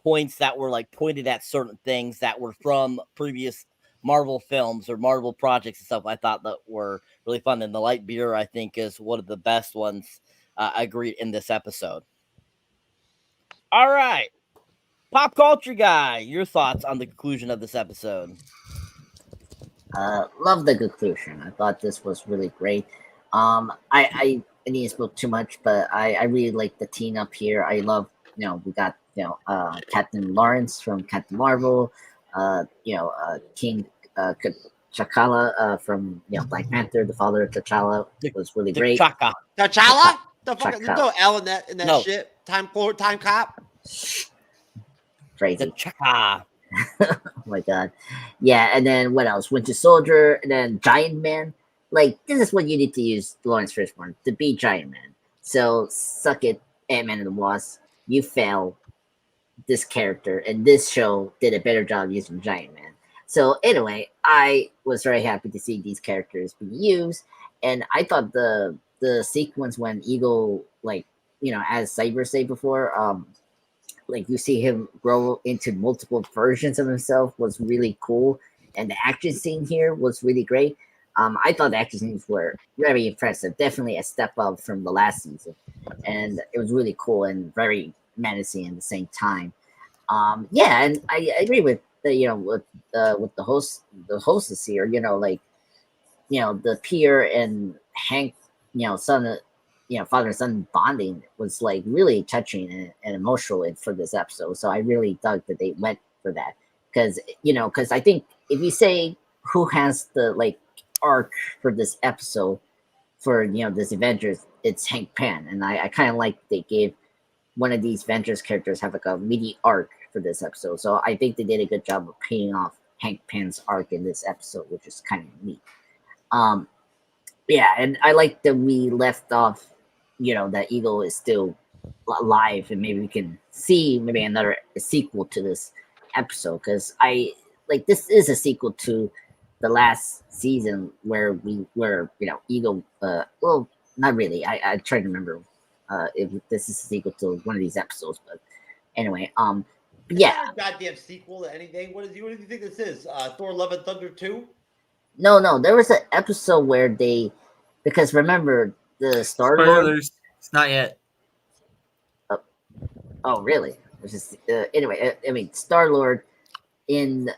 points that were pointed at certain things that were from previous Marvel films or Marvel projects and stuff. I thought that were really fun. And the light beer, I think, is one of the best ones agreed in this episode. All right. Pop culture guy, your thoughts on the conclusion of this episode? Love the conclusion. I thought this was really great. I didn't spoke too much, but I really like the team up here. I love, we got, Captain Lawrence from Captain Marvel, King T'Challa from, Black Panther, the father of T'Challa was really great. T'Challa? The fuck, there's no L in that shit. Time cop. Crazy. T'Challa. Oh my god. Yeah, and then what else? Winter Soldier, and then Giant Man. This is what you need to use Lawrence Fishburne to be Giant Man. So suck it, Ant-Man and the Wasp. You fail. this character, and this show did a better job using Giant Man. So anyway, I was very happy to see these characters being used, and I thought the sequence when Eagle, like, you know, as Cyber said before, like you see him grow into multiple versions of himself was really cool, and the action scene here was really great. I thought the action scenes were very impressive, definitely a step up from the last season, and it was really cool and very menacing at the same time. Yeah, and I agree with with the hostess here. You know, like, you know, the Pierre and Hank, you know, son, father and son bonding was like really touching and emotional for this episode. So I really dug that they went for that, because I think if you say who has the like arc for this episode for this Avengers, it's Hank Pan, and I kind of like they gave one of these Avengers characters have like a mini arc for this episode. So I think they did a good job of paying off Hank Pan's arc in this episode, which is kind of neat. Yeah, and I like that we left off, that Eagle is still alive, and maybe we can see maybe another sequel to this episode, because I like this is a sequel to the last season where Eagle. Well, not really. I try to remember if this is a sequel to one of these episodes, but anyway, yeah. Goddamn sequel to anything. What do you think this is? Thor: Love and Thunder 2? No. There was an episode where because remember the Star-Lord. Spoilers. It's not yet. Oh, really? Which is anyway. I mean, Star-Lord in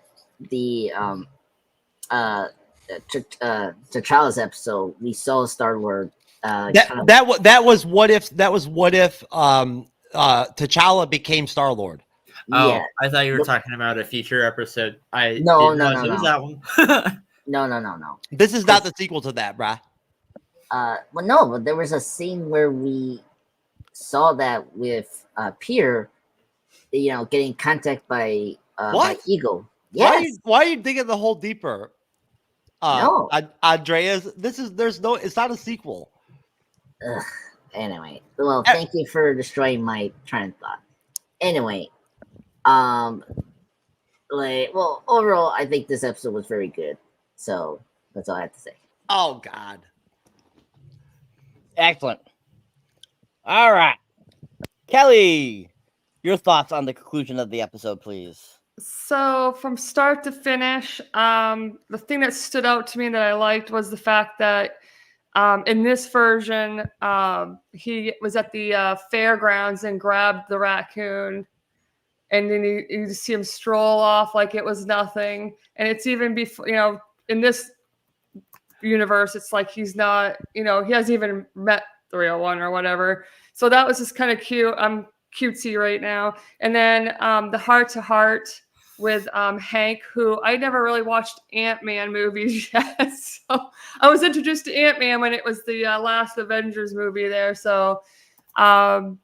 the T'Challa's episode, we saw Star-Lord. That was what if T'Challa became Star-Lord. Oh, Yeah. I thought you were talking about a future episode. No. It was that one. No. This is not the sequel to that, bruh. Well, no, but there was a scene where we saw that with Pierre, getting contact by Eagle. Yes. Why are you digging the hole deeper? No. Andreas, it's not a sequel. Ugh. Anyway, well, thank you for destroying my train of thought. Anyway, overall, I think this episode was very good. So that's all I have to say. Oh God. Excellent. All right. Kelly, your thoughts on the conclusion of the episode, please. So from start to finish, the thing that stood out to me that I liked was the fact that in this version, he was at the fairgrounds and grabbed the raccoon, and then you just see him stroll off like it was nothing. And it's even before, in this universe, it's like he's not, he hasn't even met the real one or whatever. So that was just kind of cute. I'm cutesy right now. And then the heart-to-heart with Hank, who I never really watched Ant-Man movies yet. So I was introduced to Ant-Man when it was the last Avengers movie there. So, but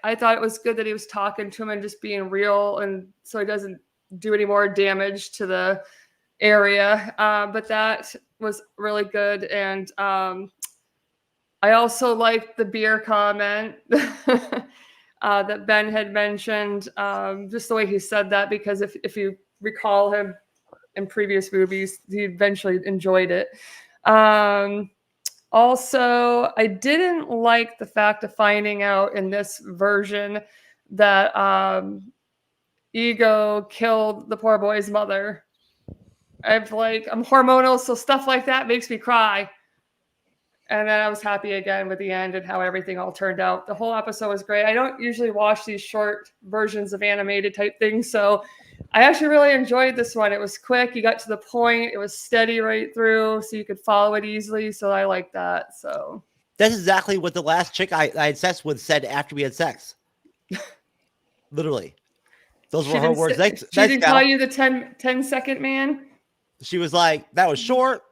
I thought it was good that he was talking to him and just being real, and so he doesn't do any more damage to the area. But that was really good. And I also liked the beer comment that Ben had mentioned, just the way he said that, because if you recall him in previous movies, he eventually enjoyed it. Also, I didn't like the fact of finding out in this version that Ego killed the poor boy's mother. I'm hormonal, so stuff like that makes me cry. And then I was happy again with the end and how everything all turned out. The whole episode was great. I don't usually watch these short versions of animated type things, so I actually really enjoyed this one. It was quick. You got to the point. It was steady right through, so you could follow it easily. So I like that. So that's exactly what the last chick I had sex with said after we had sex. Literally. Those were her words. She didn't call you the 10-second man? She was like, that was short.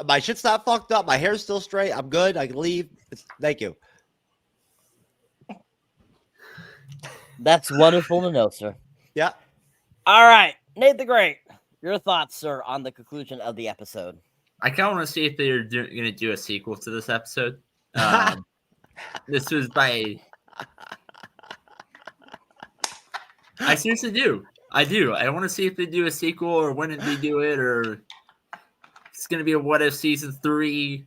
My shit's not fucked up. My hair's still straight. I'm good. I can leave. Thank you. That's wonderful to know, sir. Yeah. All right. Nate the Great, your thoughts, sir, on the conclusion of the episode. I kind of want to see if they're going to do a sequel to this episode. This was by I seriously do. I do. I want to see if they do a sequel or when did they do it, or it's going to be a What If season 3.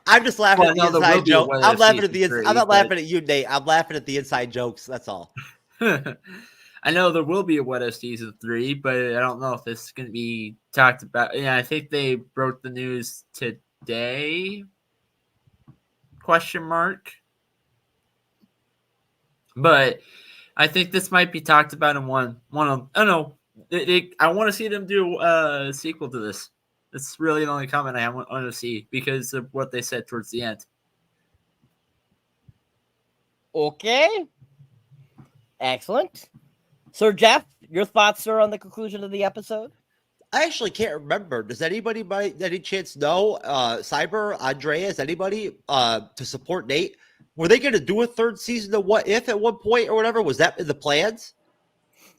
I'm just laughing at the inside joke. I'm laughing at I'm not laughing at you, Nate. I'm laughing at the inside jokes. That's all. I know there will be a What If season 3, but I don't know if this is going to be talked about. Yeah, I think they broke the news today. ? But I think this might be talked about in one of. I don't know. I want to see them do a sequel to this. That's really the only comment I want to see because of what they said towards the end. Okay. Excellent. Sir Jeff, your thoughts, sir, on the conclusion of the episode? I actually can't remember. Does anybody by any chance know? Cyber, Andreas, anybody to support Nate? Were they going to do a third season of What If at one point or whatever? Was that in the plans?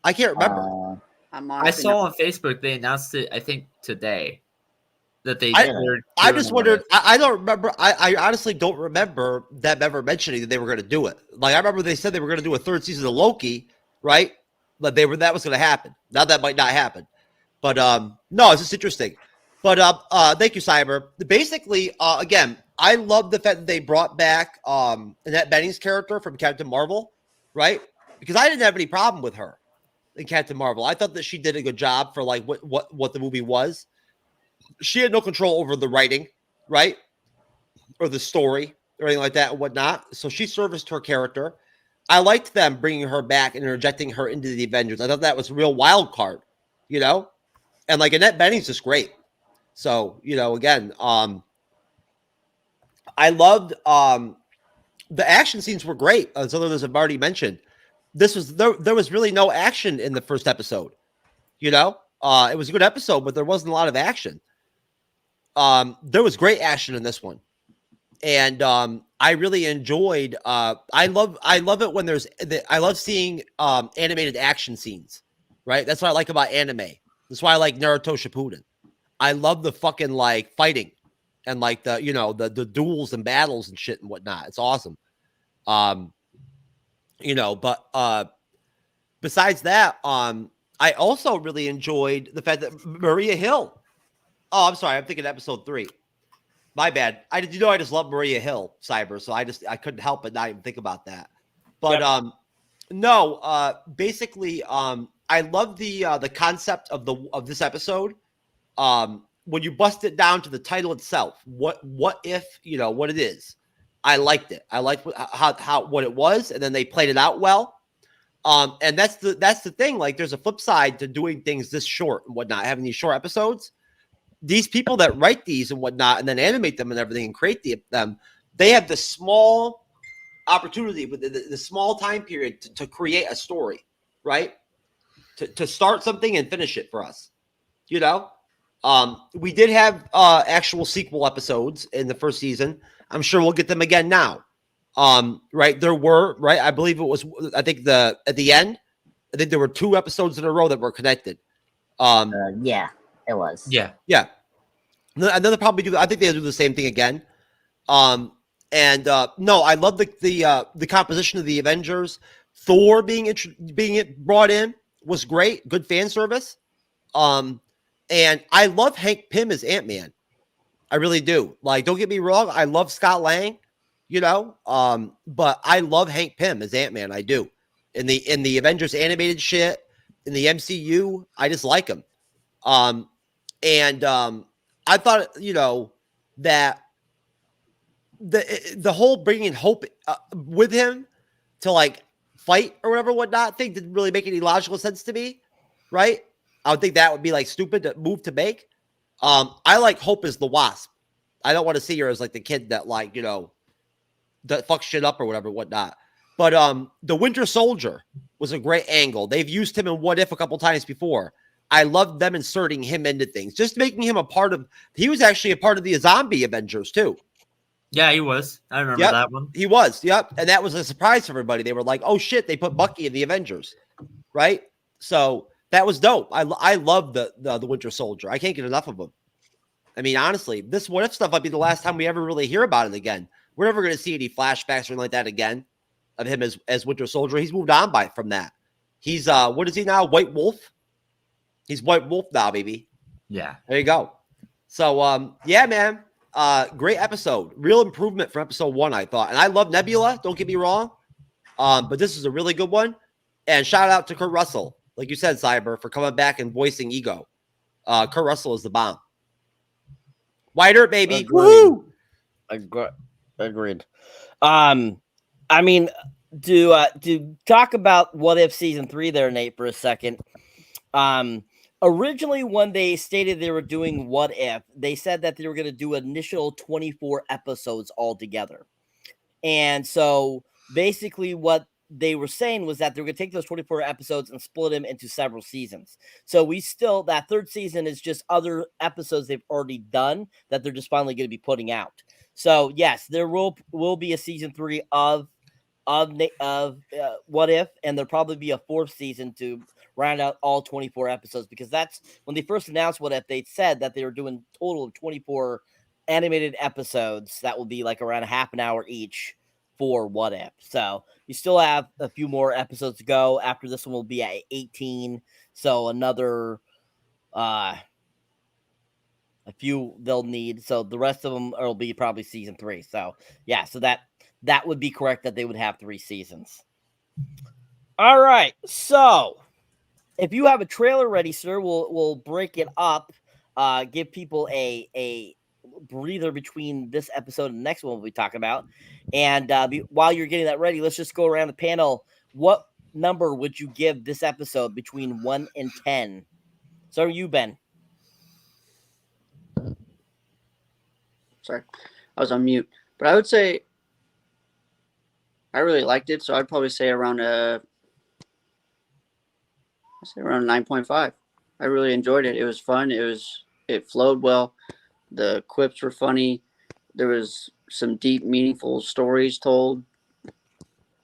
I can't remember. I saw on Facebook they announced it, I think, today. That they I just wondered. I don't remember. I honestly don't remember them ever mentioning that they were going to do it. Like I remember they said they were going to do a third season of Loki, right? But that was going to happen. Now that might not happen. But no, it's just interesting. But thank you, Cyber. Basically, again, I love the fact that they brought back Annette Bening's character from Captain Marvel, right? Because I didn't have any problem with her in Captain Marvel. I thought that she did a good job for like what the movie was. She had no control over the writing, right? Or the story or anything like that and whatnot. So she serviced her character. I liked them bringing her back and interjecting her into the Avengers. I thought that was a real wild card, you know? And like Annette Bening's just great. So, you know, again, I loved the action scenes were great. As others have already mentioned. There was really no action in the first episode. You know? It was a good episode, but there wasn't a lot of action. There was great action in this one. And I really enjoyed I love it when I love seeing animated action scenes, right? That's what I like about anime. That's why I like Naruto Shippuden. I love the fucking like fighting and like the, you know, the duels and battles and shit and whatnot. It's awesome. You know, but besides that, I also really enjoyed the fact that Maria Hill. Oh, I'm sorry. I'm thinking episode 3. My bad. I just love Maria Hill, Cyber. So I couldn't help but not even think about that. But no, basically, I love the concept of this episode. When you bust it down to the title itself, what if, you know, what it is. I liked it. I liked what it was, and then they played it out well. And that's the thing. Like, there's a flip side to doing things this short and whatnot, having these short episodes. These people that write these and whatnot, and then animate them and everything and create them, they have the small opportunity with the small time period to create a story, right? To start something and finish it for us, you know. We did have actual sequel episodes in the first season. I'm sure we'll get them again now. Right, there were, right, I believe it was, I think at the end, I think there were 2 episodes in a row that were connected. Yeah, it was. Yeah. And then they'll probably do, I think they'll do the same thing again. No, I love the composition of the Avengers. Thor being brought in was great. Good fan service. And I love Hank Pym as Ant-Man. I really do. Like, don't get me wrong. I love Scott Lang, you know, but I love Hank Pym as Ant-Man. I do. In the Avengers animated shit, in the MCU, I just like him. I thought, you know, that the whole bringing Hope with him to like fight or whatever, whatnot thing didn't really make any logical sense to me, right? I would think that would be like stupid to move to make. I like Hope as the Wasp. I don't want to see her as like the kid that, like, you know, that fucks shit up or whatever, whatnot. But the Winter Soldier was a great angle. They've used him in What If a couple times before. I loved them inserting him into things, just making him a part of. He was actually a part of the Zombie Avengers too. Yeah, he was. I remember that one. He was. Yep, and that was a surprise for everybody. They were like, "Oh shit!" They put Bucky in the Avengers, right? So that was dope. I love the Winter Soldier. I can't get enough of him. I mean, honestly, this What If stuff might be the last time we ever really hear about it again. We're never going to see any flashbacks or anything like that again of him as Winter Soldier. He's moved on from that. He's what is he now? White Wolf. He's White Wolf now, baby. Yeah. There you go. So yeah, man. Great episode. Real improvement from episode 1, I thought. And I love Nebula, don't get me wrong. But this is a really good one. And shout out to Kurt Russell, like you said, Cyber, for coming back and voicing Ego. Kurt Russell is the bomb. White Earth, baby. Agreed. Woohoo! Agreed. I mean, to talk about What If Season 3 there, Nate, for a second. Originally, when they stated they were doing What If, they said that they were going to do initial 24 episodes altogether. And so basically what they were saying was that they were going to take those 24 episodes and split them into several seasons. So that third season is just other episodes they've already done that they're just finally going to be putting out. So yes, there will be a season 3 of What If, and there'll probably be a 4th season to round out all 24 episodes, because that's when they first announced What If, they said that they were doing a total of 24 animated episodes that will be like around a half an hour each for What If. So you still have a few more episodes to go. After this one will be at 18. So another a few they'll need. So the rest of them will be probably season 3. So yeah, so that would be correct, that they would have 3 seasons. All right. So if you have a trailer ready, sir, we'll break it up. Give people a breather between this episode and the next one we'll be talking about. And while you're getting that ready, let's just go around the panel. What number would you give this episode between 1 and 10? So you, Ben. Sorry, I was on mute. But I would say I really liked it, so I'd probably say around 9.5. I really enjoyed it. It was fun. It flowed well. The quips were funny. There was some deep, meaningful stories told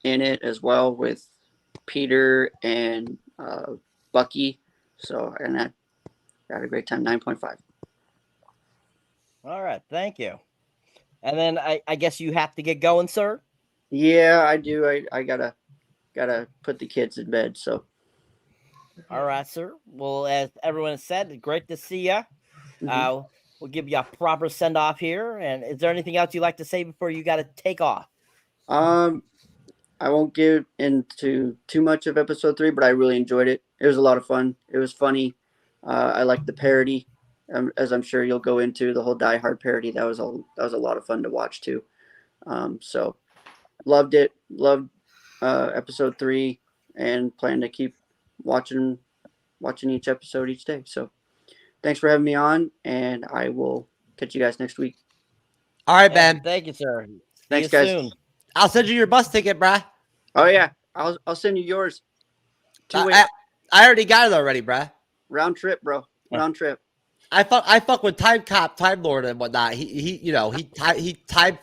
in it as well with Peter and Bucky. So, and I had a great time. 9.5. All right, thank you. And then I guess you have to get going, sir. Yeah, I do. I gotta put the kids in bed. So. All right, sir. Well, as everyone has said, great to see you. Mm-hmm. We'll give you a proper send off here. And is there anything else you'd like to say before you got to take off? I won't get into too much of episode 3, but I really enjoyed it. It was a lot of fun. It was funny. I liked the parody, as I'm sure you'll go into the whole Die Hard parody. That was a lot of fun to watch too. So loved it. Loved episode 3, and plan to keep watching each episode each day. So thanks for having me on, and I will catch you guys next week. All right, Ben. Thank you, sir. Thanks, guys. Soon. I'll send you your bus ticket, bruh. Oh yeah, I'll send you yours. I already got it already, bruh. Round trip, bro. Round trip. I fuck with Time Cop, Time Lord, and whatnot. He time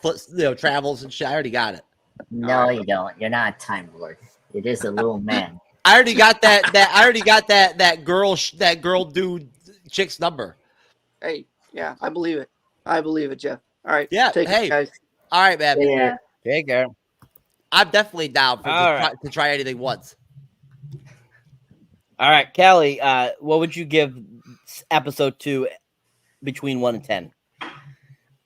travels and shit. I already got it. No, you don't. You're not a Time Lord. You're just a little man. I already got that girl dude chick's number. Hey, yeah, I believe it. I believe it, Jeff. All right. Yeah. Take hey. it, guys. All right, man. Yeah. Take care. I'm definitely down to try anything once. All right, Kelly. What would you give episode 2 between 1 and 10?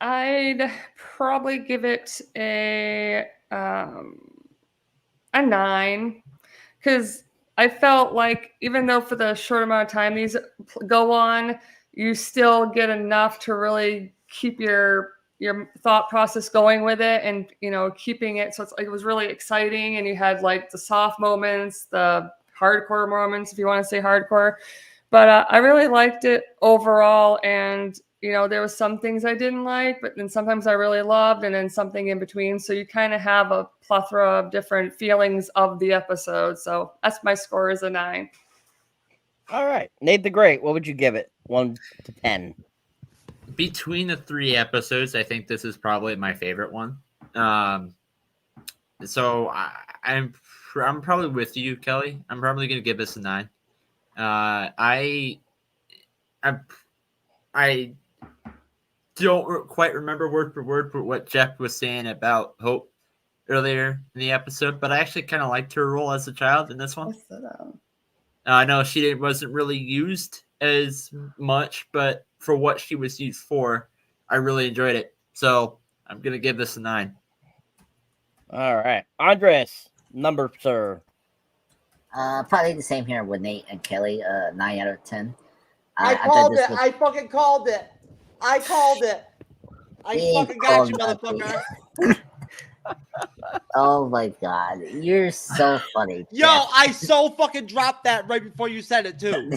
I'd probably give it a 9, because I felt like even though for the short amount of time these go on, you still get enough to really keep your thought process going with it, and keeping it so it's like it was really exciting, and you had like the soft moments, the hardcore moments, if you want to say hardcore. But I really liked it overall, and there was some things I didn't like, but then sometimes I really loved, and then something in between. So you kind of have a plethora of different feelings of the episode. So that's my score, is a 9. All right, Nate the Great. What would you give it? 1 to 10. Between the 3 episodes, I think this is probably my favorite one. So I'm probably with you, Kelly. I'm probably going to give this a 9. I don't quite remember word for word for what Jeff was saying about Hope earlier in the episode, but I actually kind of liked her role as a child in this one. I know she wasn't really used as much, but for what she was used for, I really enjoyed it. So I'm going to give this a 9. All right. Andres, number, sir. Probably the same here with Nate and Kelly. 9 out of 10. I called it. I fucking called it. I called it. I fucking got you, motherfucker. Oh my god, you're so funny. Yo, Jeff. I so fucking dropped that right before you said it too.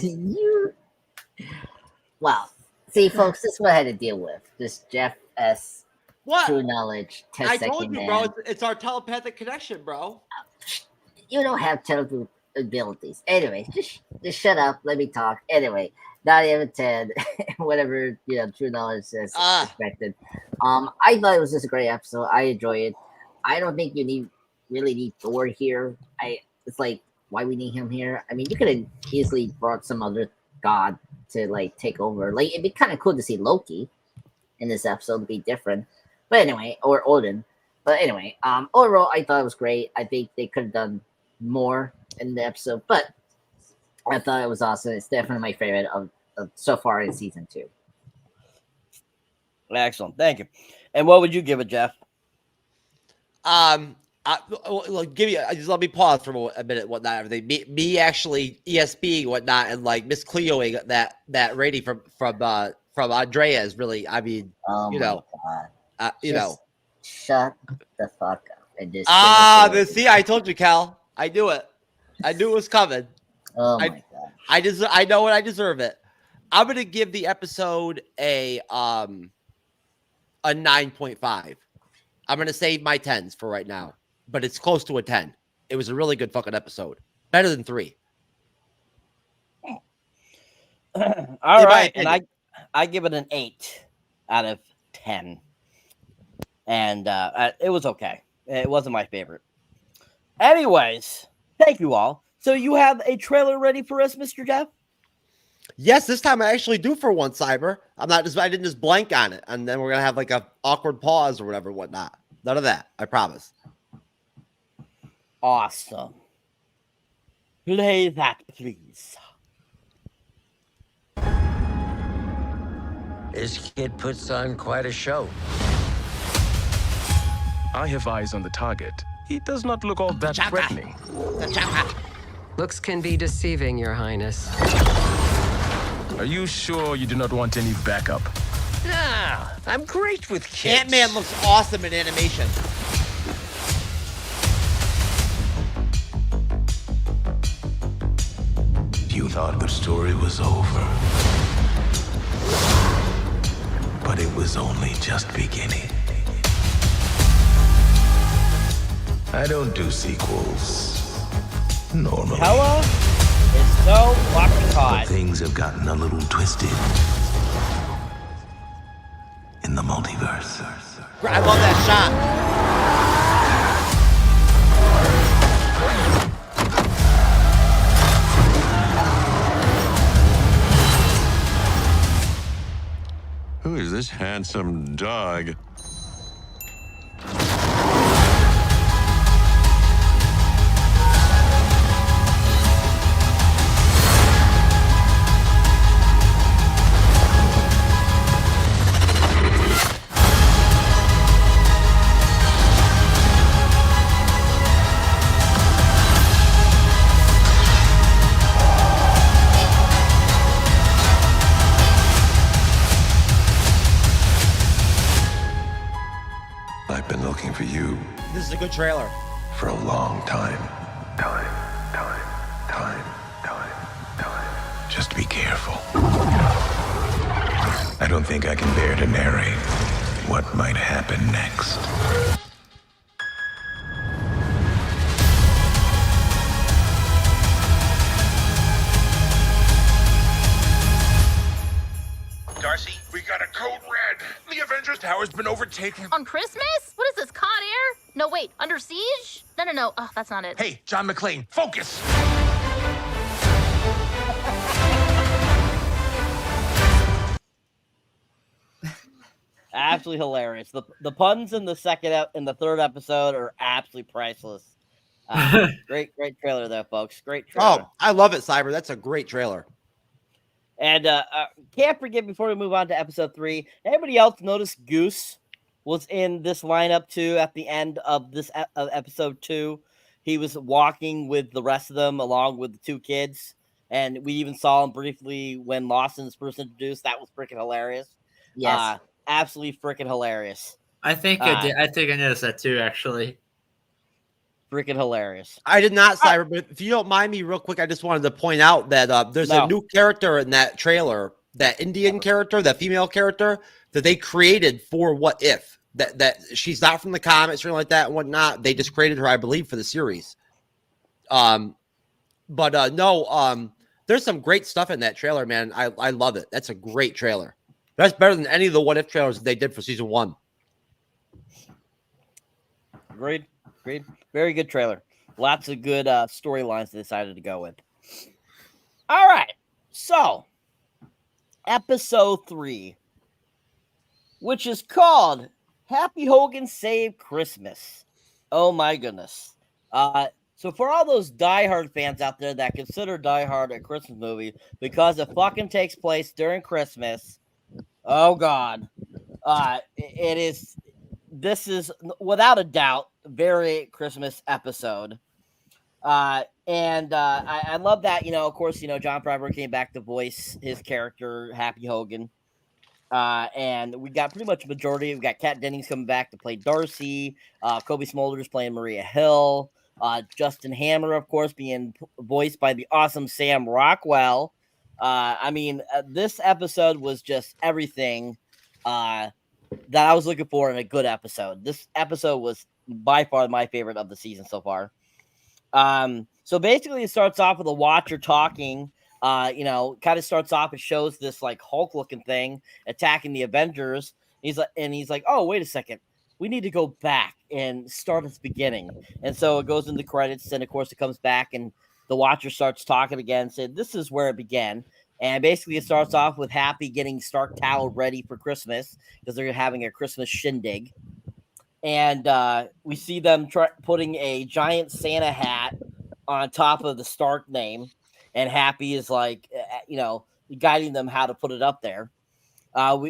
Well, see, folks, this is what I had to deal with. This Jeff S. What? TrueKnowledge. I told you, bro. It's our telepathic connection, bro. You don't have telepathic abilities. Anyway, just shut up. Let me talk. Anyway, 9 out of 10. Whatever TrueKnowledge says expected. I thought it was just a great episode. I enjoy it. I don't think you really need Thor here. It's like, why we need him here? I mean, you could have easily brought some other god to like take over. Like, it'd be kind of cool to see Loki in this episode to be different. But anyway, or Odin. But anyway, overall, I thought it was great. I think they could have done more in the episode, but I thought it was awesome. It's definitely my favorite of so far in season 2. Excellent, thank you. And what would you give it, Jeff? Just let me pause for a minute. Whatnot, everything. Me actually ESPing whatnot, and like Miss Cleoing that rating from Andrea is really. I mean, Shut the fuck up and just. See, I told you, Cal. I knew it. I knew it was coming. Oh my god! I know it. I deserve it. I'm gonna give the episode a 9.5. I'm going to save my 10s for right now, but it's close to a 10. It was a really good fucking episode. Better than 3. All right. And I give it an 8 out of 10. And it was okay. It wasn't my favorite. Anyways, thank you all. So you have a trailer ready for us, Mr. Jeff? Yes, this time I actually do for one, Cyber. I didn't just blank on it, and then we're gonna have like a awkward pause or whatever, whatnot. None of that, I promise. Awesome. Play that, please. This kid puts on quite a show. I have eyes on the target. He does not look all that threatening. Looks can be deceiving, Your Highness. Are you sure you do not want any backup? Nah, I'm great with kids. Ant-Man looks awesome in animation. You thought the story was over. But it was only just beginning. I don't do sequels. Normally. Hella is so fucking hot. But things have gotten a little twisted. In the multiverse. I love that shot. Who is this handsome dog? This is a good trailer. For a long time. Time. Just be careful. I don't think I can bear to narrate what might happen next. Darcy, we got a code red. The Avengers Tower's been overtaken. On Christmas? What is this, Con Air? No, wait, Under Siege? No. Oh, that's not it. Hey, John McClane, focus! Absolutely hilarious. The puns in the third episode are absolutely priceless. Great trailer there, folks. Great trailer. Oh, I love it, Cyber. That's a great trailer. And can't forget, before we move on to episode 3, anybody else notice Goose was in this lineup too at the end of this of episode 2? He was walking with the rest of them along with the 2 kids. And we even saw him briefly when Lawson's first introduced. That was freaking hilarious. Yes. Absolutely freaking hilarious. I think I did. I think I noticed that too, actually. Freaking hilarious. I did not, Cyber, but if you don't mind me real quick, I just wanted to point out that there's a new character in that trailer, that Indian character, that female character that they created for What If. That she's not from the comics or anything like that and whatnot. They just created her, I believe, for the series. There's some great stuff in that trailer, man. I love it. That's a great trailer. That's better than any of the What If trailers that they did for season 1. Great. Very good trailer. Lots of good storylines they decided to go with. All right. So, episode 3, which is called Happy Hogan Save Christmas. Oh, my goodness. So for all those diehard fans out there that consider Die Hard a Christmas movie because it fucking takes place during Christmas, oh God, this is without a doubt very Christmas episode. I love that, of course, John Favreau came back to voice his character, Happy Hogan. And we got pretty much a majority. We got Kat Dennings coming back to play Darcy, Kobe Smulders playing Maria Hill, Justin Hammer, of course, being voiced by the awesome Sam Rockwell. This episode was just everything that I was looking for in a good episode. This episode was by far my favorite of the season so far. So basically, it starts off with a Watcher talking. Kind of starts off. It shows this like Hulk looking thing attacking the Avengers. He's like, oh, wait a second. We need to go back and start at the beginning. And so it goes into credits, and of course it comes back, and the Watcher starts talking again, saying this is where it began. And basically it starts off with Happy getting Stark Tower ready for Christmas because they're having a Christmas shindig. And we see them putting a giant Santa hat on top of the Stark name. And Happy is like, guiding them how to put it up there.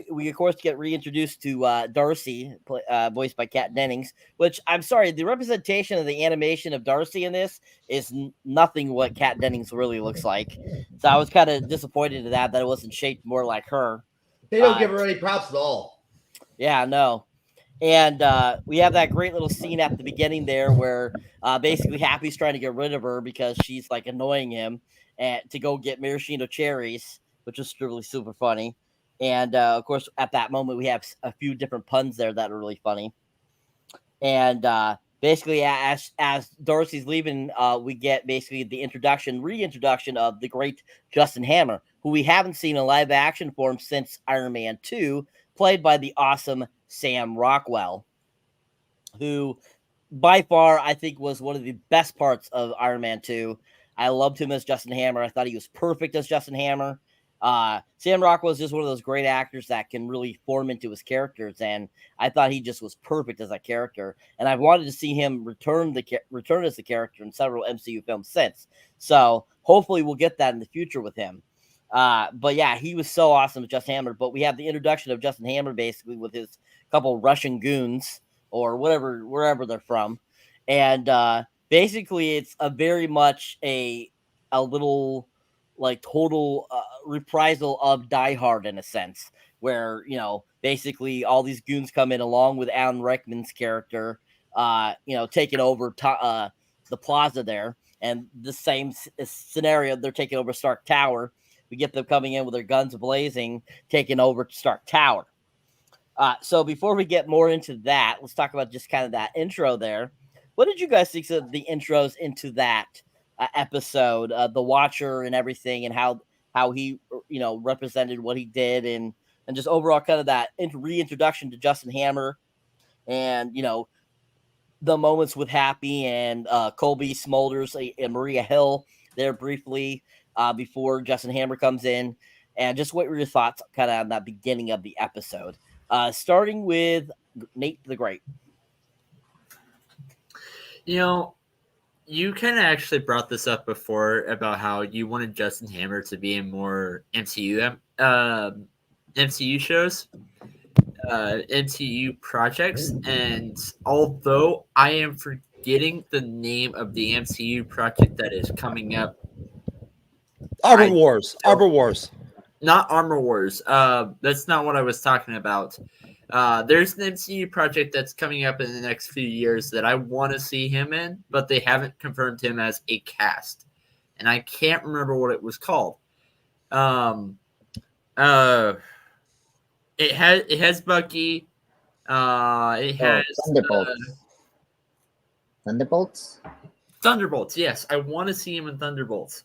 We of course get reintroduced to Darcy, voiced by Kat Dennings, which I'm sorry, the representation of the animation of Darcy in this is nothing what Kat Dennings really looks like. So I was kind of disappointed in that it wasn't shaped more like her. They don't give her any props at all. Yeah, no. And we have that great little scene at the beginning there where basically Happy's trying to get rid of her because she's like annoying him and to go get maraschino cherries, which is really super funny. And of course, at that moment, we have a few different puns there that are really funny. And basically, as Darcy's leaving, we get basically the reintroduction of the great Justin Hammer, who we haven't seen in live action form since Iron Man 2, played by the awesome Sam Rockwell, who by far I think was one of the best parts of Iron Man 2. I loved him as Justin Hammer. I thought he was perfect as Justin Hammer. Sam Rockwell is just one of those great actors that can really form into his characters, and I thought he just was perfect as that character. And I've wanted to see him return as the character in several MCU films since. So hopefully we'll get that in the future with him. But yeah, he was so awesome as Justin Hammer. But we have the introduction of Justin Hammer basically with his couple Russian goons or wherever they're from, and basically it's a very much a little like total reprisal of Die Hard in a sense, where basically all these goons come in along with Alan Rickman's character, taking over the plaza there, and the same scenario. They're taking over Stark Tower. We get them coming in with their guns blazing, taking over Stark Tower. So before we get more into that, let's talk about just kind of that intro there. What did you guys think of the intros into that episode, the Watcher and everything, and how he represented what he did, and just overall kind of that reintroduction to Justin Hammer, and the moments with Happy and Colby Smulders and Maria Hill there briefly before Justin Hammer comes in, and just what were your thoughts kind of on that beginning of the episode? Starting with Nate the Great. You know, you kind of actually brought this up before about how you wanted Justin Hammer to be in more MCU shows, MCU projects, and although I am forgetting the name of the MCU project that is coming up, Arbor Wars. Not Armor Wars. That's not what I was talking about. There's an MCU project that's coming up in the next few years that I want to see him in, but they haven't confirmed him as a cast, and I can't remember what it was called. It has Bucky. It has Thunderbolts. Thunderbolts. Yes, I want to see him in Thunderbolts.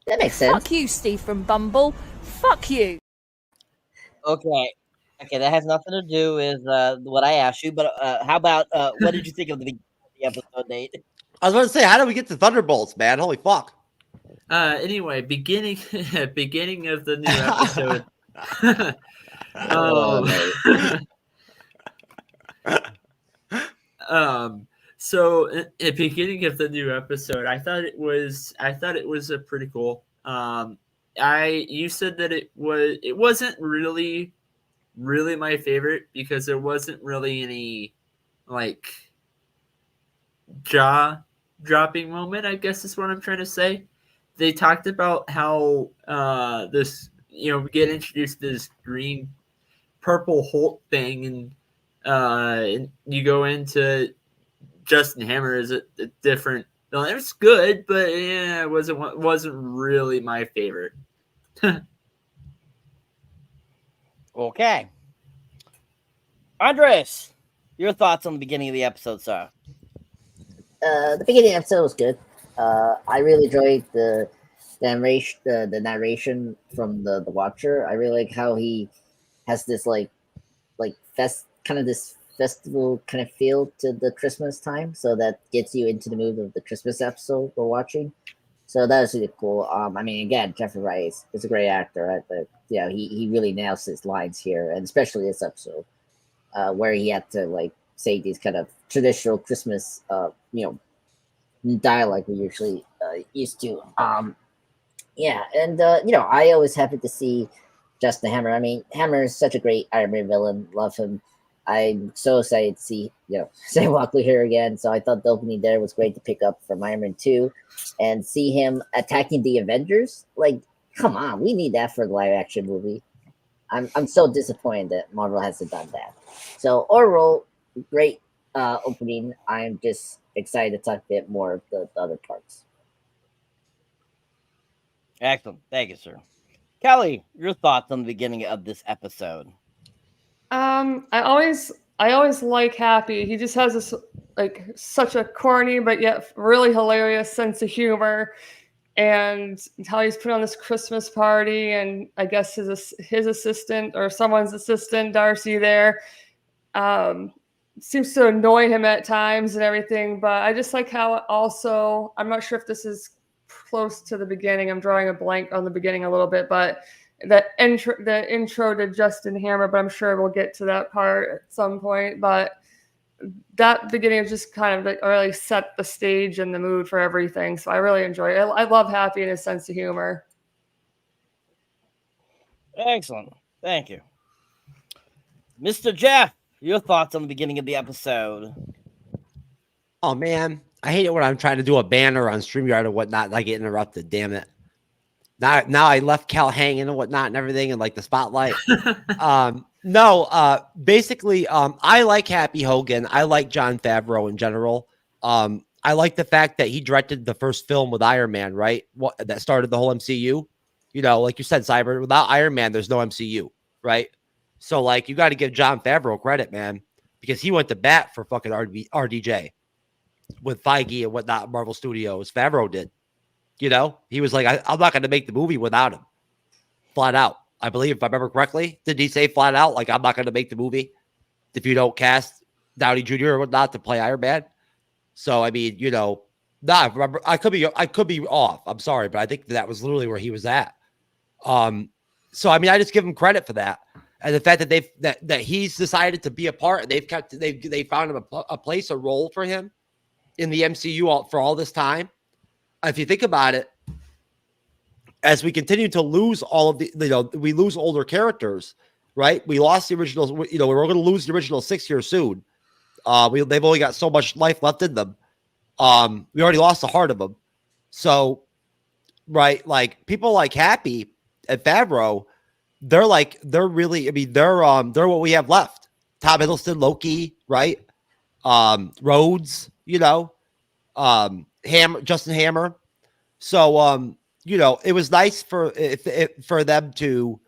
That makes sense. Fuck you, Steve from Bumble. Fuck you. Okay, that has nothing to do with what I asked you. But how about what did you think of the episode, Nate? I was about to say, how do we get to Thunderbolts, man? Holy fuck! Anyway, beginning of the new episode. So at the beginning of the new episode, I thought it was a pretty cool. You said that it wasn't really my favorite because there wasn't really any like jaw dropping moment, I guess is what I'm trying to say. They talked about how this, we get introduced to this green purple Hulk thing, and you go into Justin Hammer is a different. No, it was good, but it wasn't really my favorite. Okay, Andres, your thoughts on the beginning of the episode, sir? The beginning of the episode was good. I really enjoyed the narration from the Watcher. I really like how he has this this festival kind of feel to the Christmas time, so that gets you into the mood of the Christmas episode we're watching. So that was really cool. I mean, again, Jeffrey Wright is a great actor, right? But yeah, he really nails his lines here, and especially this episode, where he had to say these kind of traditional Christmas, dialogue we usually used to. Yeah, and I always happy to see Justin Hammer. I mean, Hammer is such a great Iron Man villain. Love him. I'm so excited to see Sam Walkley here again. So I thought the opening there was great to pick up from Iron Man 2 and see him attacking the Avengers. Like, come on, we need that for the live action movie. I'm so disappointed that Marvel hasn't done that. So overall, great opening. I'm just excited to talk a bit more of the other parts. Excellent. Thank you, sir. Kelly, your thoughts on the beginning of this episode? I always like Happy. He just has this such a corny but yet really hilarious sense of humor, and how he's put on this Christmas party, and I guess his assistant or someone's assistant, Darcy, there seems to annoy him at times and everything. But I just like how it also, I'm not sure if this is close to the beginning. I'm drawing a blank on the beginning a little bit, but the intro to Justin Hammer, but I'm sure we'll get to that part at some point. But that beginning is just kind of really set the stage and the mood for everything. So I really enjoy it. I love Happy and his sense of humor. Excellent. Thank you. Mr. Jeff, your thoughts on the beginning of the episode? Oh, man. I hate it when I'm trying to do a banner on StreamYard or whatnot and I get interrupted. Damn it. Now I left Cal hanging and whatnot and everything and the spotlight. Basically, I like Happy Hogan. I like Jon Favreau in general. I like the fact that he directed the first film with Iron Man, right? That started the whole MCU. Like you said, Cyber, without Iron Man, there's no MCU, right? So, you got to give Jon Favreau credit, man, because he went to bat for fucking RDJ with Feige and whatnot, Marvel Studios. Favreau did. He was like, I'm not going to make the movie without him. Flat out. I believe, if I remember correctly, did he say flat out, I'm not going to make the movie if you don't cast Downey Jr. or whatnot to play Iron Man? So, I mean, I could be off. I'm sorry, but I think that was literally where he was at. So I mean, I just give him credit for that, and the fact that that he's decided to be a part. They found him a place, a role for him in the MCU for all this time. If you think about it, as we continue to lose all of the, we lose older characters, right? We lost the original. We're going to lose the original 6 here soon. They've only got so much life left in them. We already lost the heart of them. So, right, like people like Happy at Favreau, they're really, I mean, they're what we have left. Tom Hiddleston, Loki, right? Rhodes, Justin Hammer. So, it was nice for them to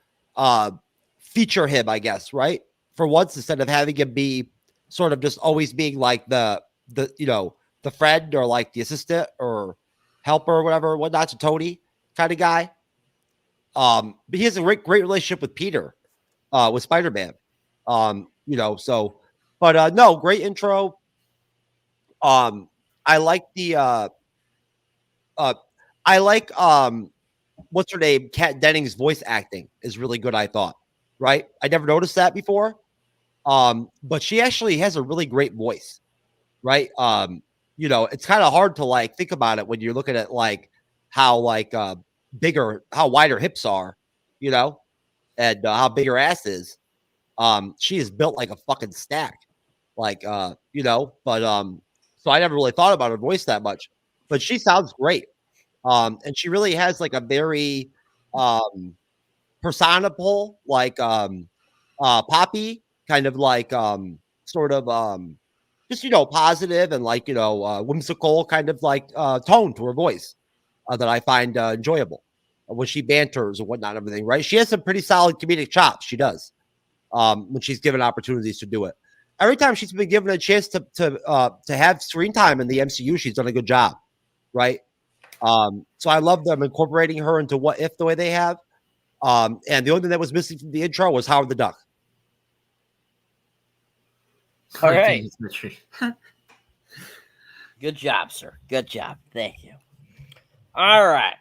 feature him, I guess, right? For once, instead of having him be sort of just always being like the friend or like the assistant or helper or whatnot to Tony kind of guy. But he has a great relationship with Peter, with Spider-Man. So, but no, great intro. I like what's her name? Kat Dennings' voice acting is really good, I thought. Right? I never noticed that before. But she actually has a really great voice, right? It's kind of hard to like think about it when you're looking at like how how wide her hips are, and how big her ass is. She is built like a fucking stack, but so I never really thought about her voice that much, but she sounds great. And she really has like a very personable, like poppy kind of like sort of just positive and like whimsical kind of like tone to her voice that I find enjoyable when she banters and whatnot, everything, right? She has some pretty solid comedic chops. She does when she's given opportunities to do it. Every time she's been given a chance to have screen time in the MCU, she's done a good job, right? So I love them incorporating her into What If the way they have. And the only thing that was missing from the intro was Howard the Duck. All right. Good job, sir. Good job. Thank you. All right.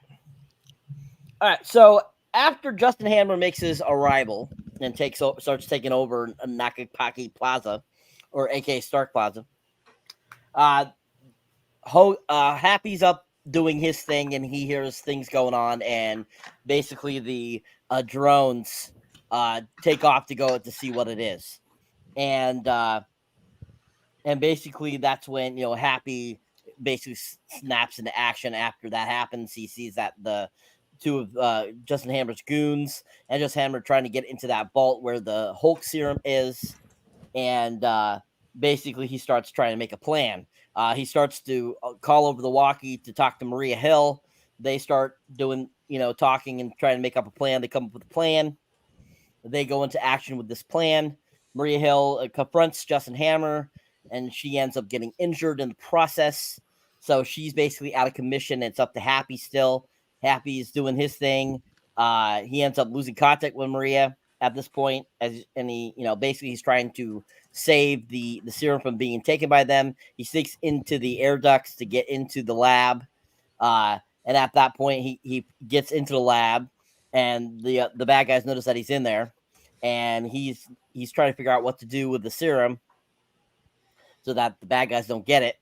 So after Justin Hammer makes his arrival and starts taking over Nakapaki Plaza, or aka Stark Plaza, Happy's up doing his thing, and he hears things going on, and basically the drones take off to go to see what it is, and basically that's when Happy basically snaps into action. After that happens, he sees that the two of Justin Hammer's goons and Justin Hammer trying to get into that vault where the Hulk serum is, and basically he starts trying to make a plan. He starts to call over the walkie to talk to Maria Hill. They start doing, talking and trying to make up a plan. They come up with a plan. They go into action with this plan. Maria Hill confronts Justin Hammer, and she ends up getting injured in the process. So she's basically out of commission. It's up to Happy still. Happy is doing his thing. He ends up losing contact with Maria at this point, and he, basically he's trying to save the serum from being taken by them. He sneaks into the air ducts to get into the lab, and at that point he gets into the lab, and the bad guys notice that he's in there, and he's trying to figure out what to do with the serum so that the bad guys don't get it.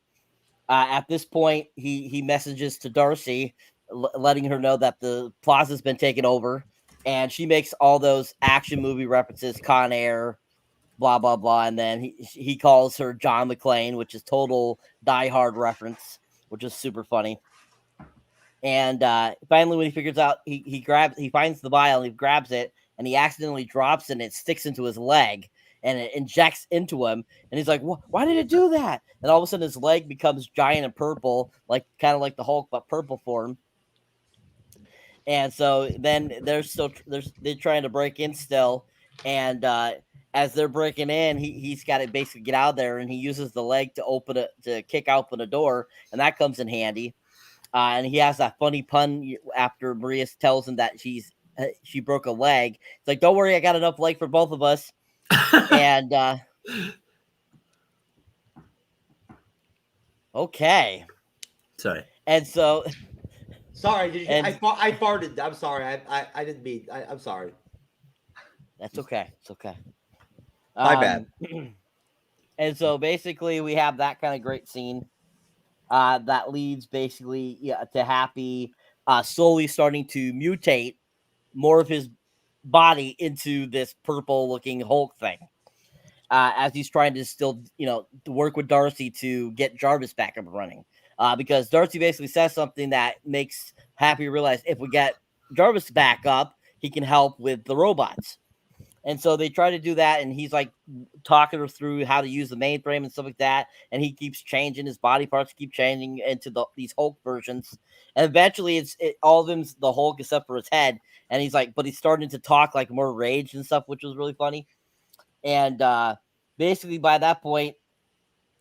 At this point, he messages to Darcy, letting her know that the plaza's been taken over, and she makes all those action movie references, Con Air, blah, blah, blah. And then he calls her John McClane, which is total Die Hard reference, which is super funny. And finally, when he figures out, he finds the vial, he grabs it, and he accidentally drops it, and it sticks into his leg, and it injects into him. And he's like, why did it do that? And all of a sudden his leg becomes giant and purple, like kind of like the Hulk, but purple form. And so then they're trying to break in still. And as they're breaking in, he's got to basically get out of there, and he uses the leg to kick open a door, and that comes in handy. And he has that funny pun after Maria tells him that she broke a leg. It's like, don't worry, I got enough leg for both of us. And okay. Sorry. And so sorry, I farted. I'm sorry. I didn't mean. I'm sorry. That's okay. It's okay. My bad. And so basically, we have that kind of great scene that leads basically to Happy slowly starting to mutate more of his body into this purple-looking Hulk thing. As he's trying to still, to work with Darcy to get Jarvis back up and running. Because Darcy basically says something that makes Happy realize if we get Jarvis back up, he can help with the robots. And so they try to do that, and he's like talking her through how to use the mainframe and stuff like that. And he keeps changing his body parts, keep changing into these Hulk versions. And eventually, all of them's the Hulk except for his head. And he's like, but he's starting to talk like more rage and stuff, which was really funny. And basically, by that point,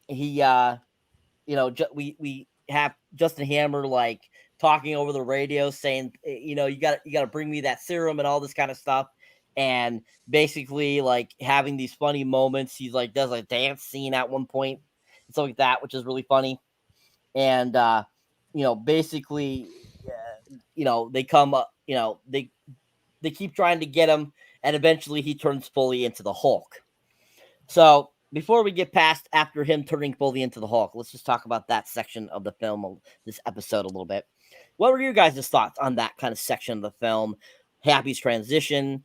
he, we have Justin Hammer like talking over the radio, saying, you got to bring me that serum and all this kind of stuff. And basically, like having these funny moments. He's like does a dance scene at one point and stuff like that, which is really funny. And basically, they come up. They keep trying to get him, and eventually he turns fully into the Hulk. So before we get past after him turning fully into the Hulk, let's just talk about that section of the film of this episode a little bit. What were your guys' thoughts on that kind of section of the film? Happy's transition,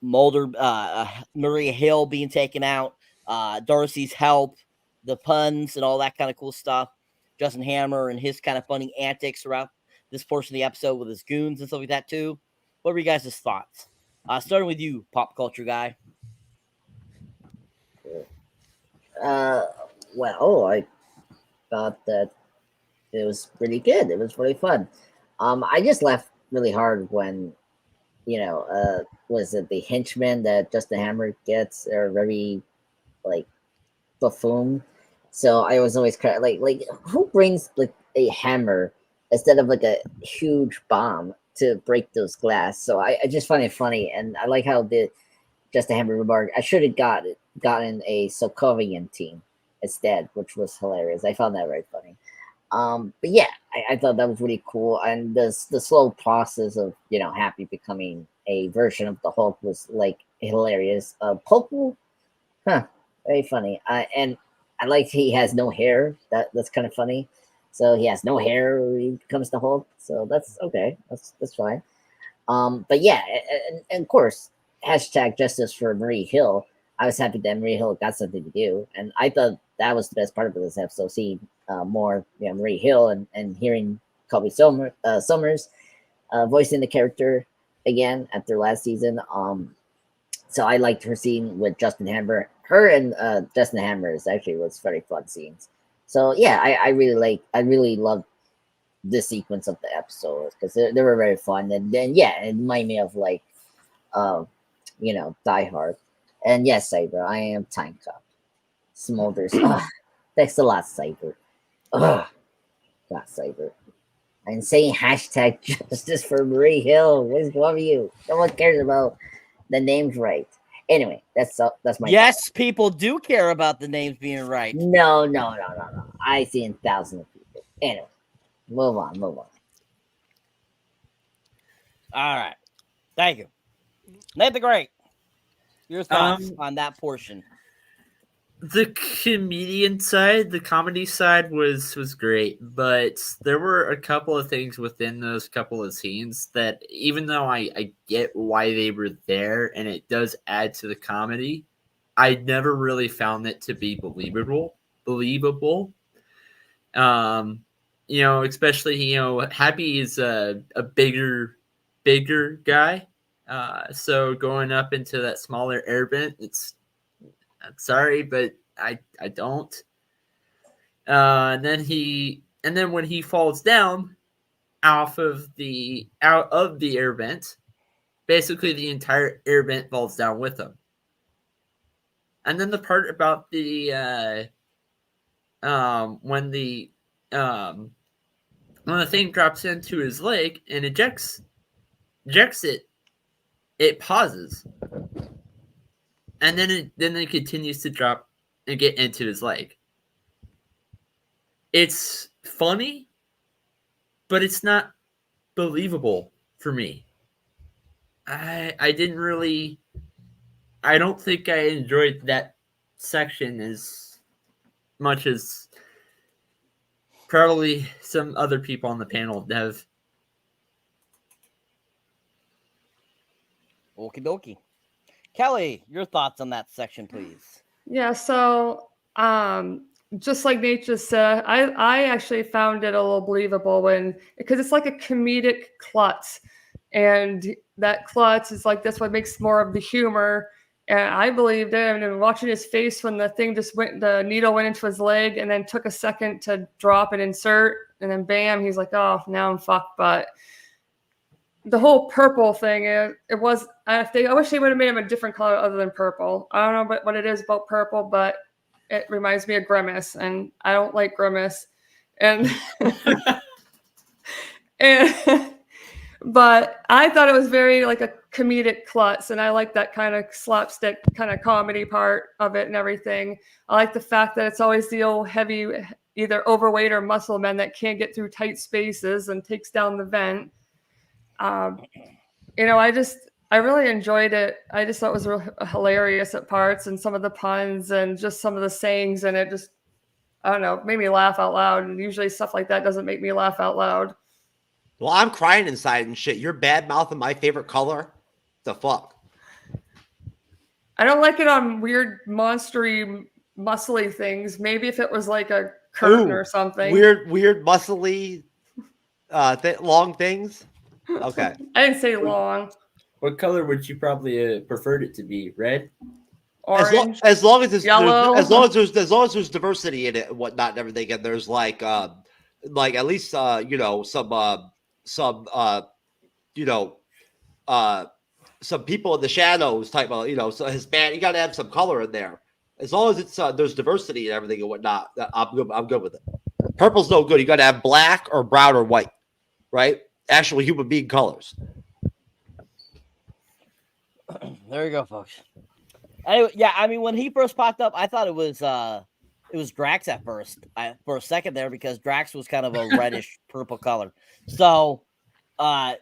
Mulder, Maria Hill being taken out, Darcy's help, the puns and all that kind of cool stuff. Justin Hammer and his kind of funny antics throughout this portion of the episode with his goons and stuff like that too. What were you guys' thoughts? Starting with you, pop culture guy. Well, I thought that it was pretty good. It was really fun. I just laughed really hard when, was it the henchmen that Justin Hammer gets are very, like, buffoon. So I was always like who brings like a hammer instead of like a huge bomb to break those glass? So I just find it funny, and I like how the Justin Hammer remarked, I should have gotten a Sokovian team instead, which was hilarious. I found that very funny. But yeah, I thought that was really cool, and the slow process of Happy becoming a version of the Hulk was like hilarious. Popple, very funny. And I like he has no hair. That's kind of funny. So he has no hair when he becomes the Hulk. So that's okay. That's fine. But yeah, and of course, hashtag justice for Marie Hill. I was happy that Marie Hill got something to do, and I thought that was the best part of this episode. Seeing more Marie Hill and hearing Colby Summers voicing the character again after last season. So I liked her scene with Justin Hammer. Her and Justin Hammer was very fun scenes. So yeah, I really loved this sequence of the episodes because they were very fun. And then yeah, it reminded me of like Die Hard. And yes, Cyber, I am Time Cop. Smolders. Thanks a lot, Cyber. God, Cyber. I'm saying hashtag justice for Marie Hill. What is wrong with you? No one cares about the names right. Anyway, that's my yes, people do care about the names being right. No. I seen thousands of people. Anyway, move on. All right. Thank you. Nate the Great. Your thoughts on that portion? The comedian side, the comedy side was great, but there were a couple of things within those couple of scenes that even though I get why they were there and it does add to the comedy, I never really found it to be believable. Especially, Happy is a bigger guy. So going up into that smaller air vent, I'm sorry, but I don't. And then when he falls down out of the air vent, basically the entire air vent falls down with him. And then the part about the when the thing drops into his leg and ejects it pauses. And then it continues to drop and get into his leg. It's funny, but it's not believable for me. I didn't really I don't think I enjoyed that section as much as probably some other people on the panel have. Okie dokie. Kelly, your thoughts on that section, please. Yeah, so just like Nate just said, I actually found it a little believable because it's like a comedic klutz, and that klutz is like that's what makes more of the humor. And I believed it. I mean, watching his face when the needle went into his leg, and then took a second to drop and insert, and then bam, he's like, oh, now I'm fucked. But the whole purple thing, I wish they would have made him a different color other than purple. I don't know what it is about purple, but it reminds me of Grimace, and I don't like Grimace. And but I thought it was very like a comedic klutz, and I like that kind of slapstick kind of comedy part of it and everything. I like the fact that it's always the old heavy, either overweight or muscle men that can't get through tight spaces and takes down the vent. I really enjoyed it. I just thought it was real hilarious at parts, and some of the puns and just some of the sayings, and it just, I don't know, made me laugh out loud. And usually stuff like that doesn't make me laugh out loud. Well, I'm crying inside and shit. You're bad mouthing my favorite color. The fuck? I don't like it on weird, monstery, muscly things. Maybe if it was like a curtain or something. Weird, muscly, long things. Okay. I didn't say long. What color would you probably preferred it to be? Red? Orange? As long as it's yellow. as long as there's diversity in it and whatnot and everything, and there's like at least some people in the shadows type of so Hispanic. You got to have some color in there. As long as it's there's diversity and everything and whatnot, I'm good with it. Purple's no good. You got to have black or brown or white, right? Actual human being colors. There you go, folks. Anyway, yeah, I mean, when he first popped up, I thought it was Drax at first. For a second there, because Drax was kind of a reddish purple color. So, I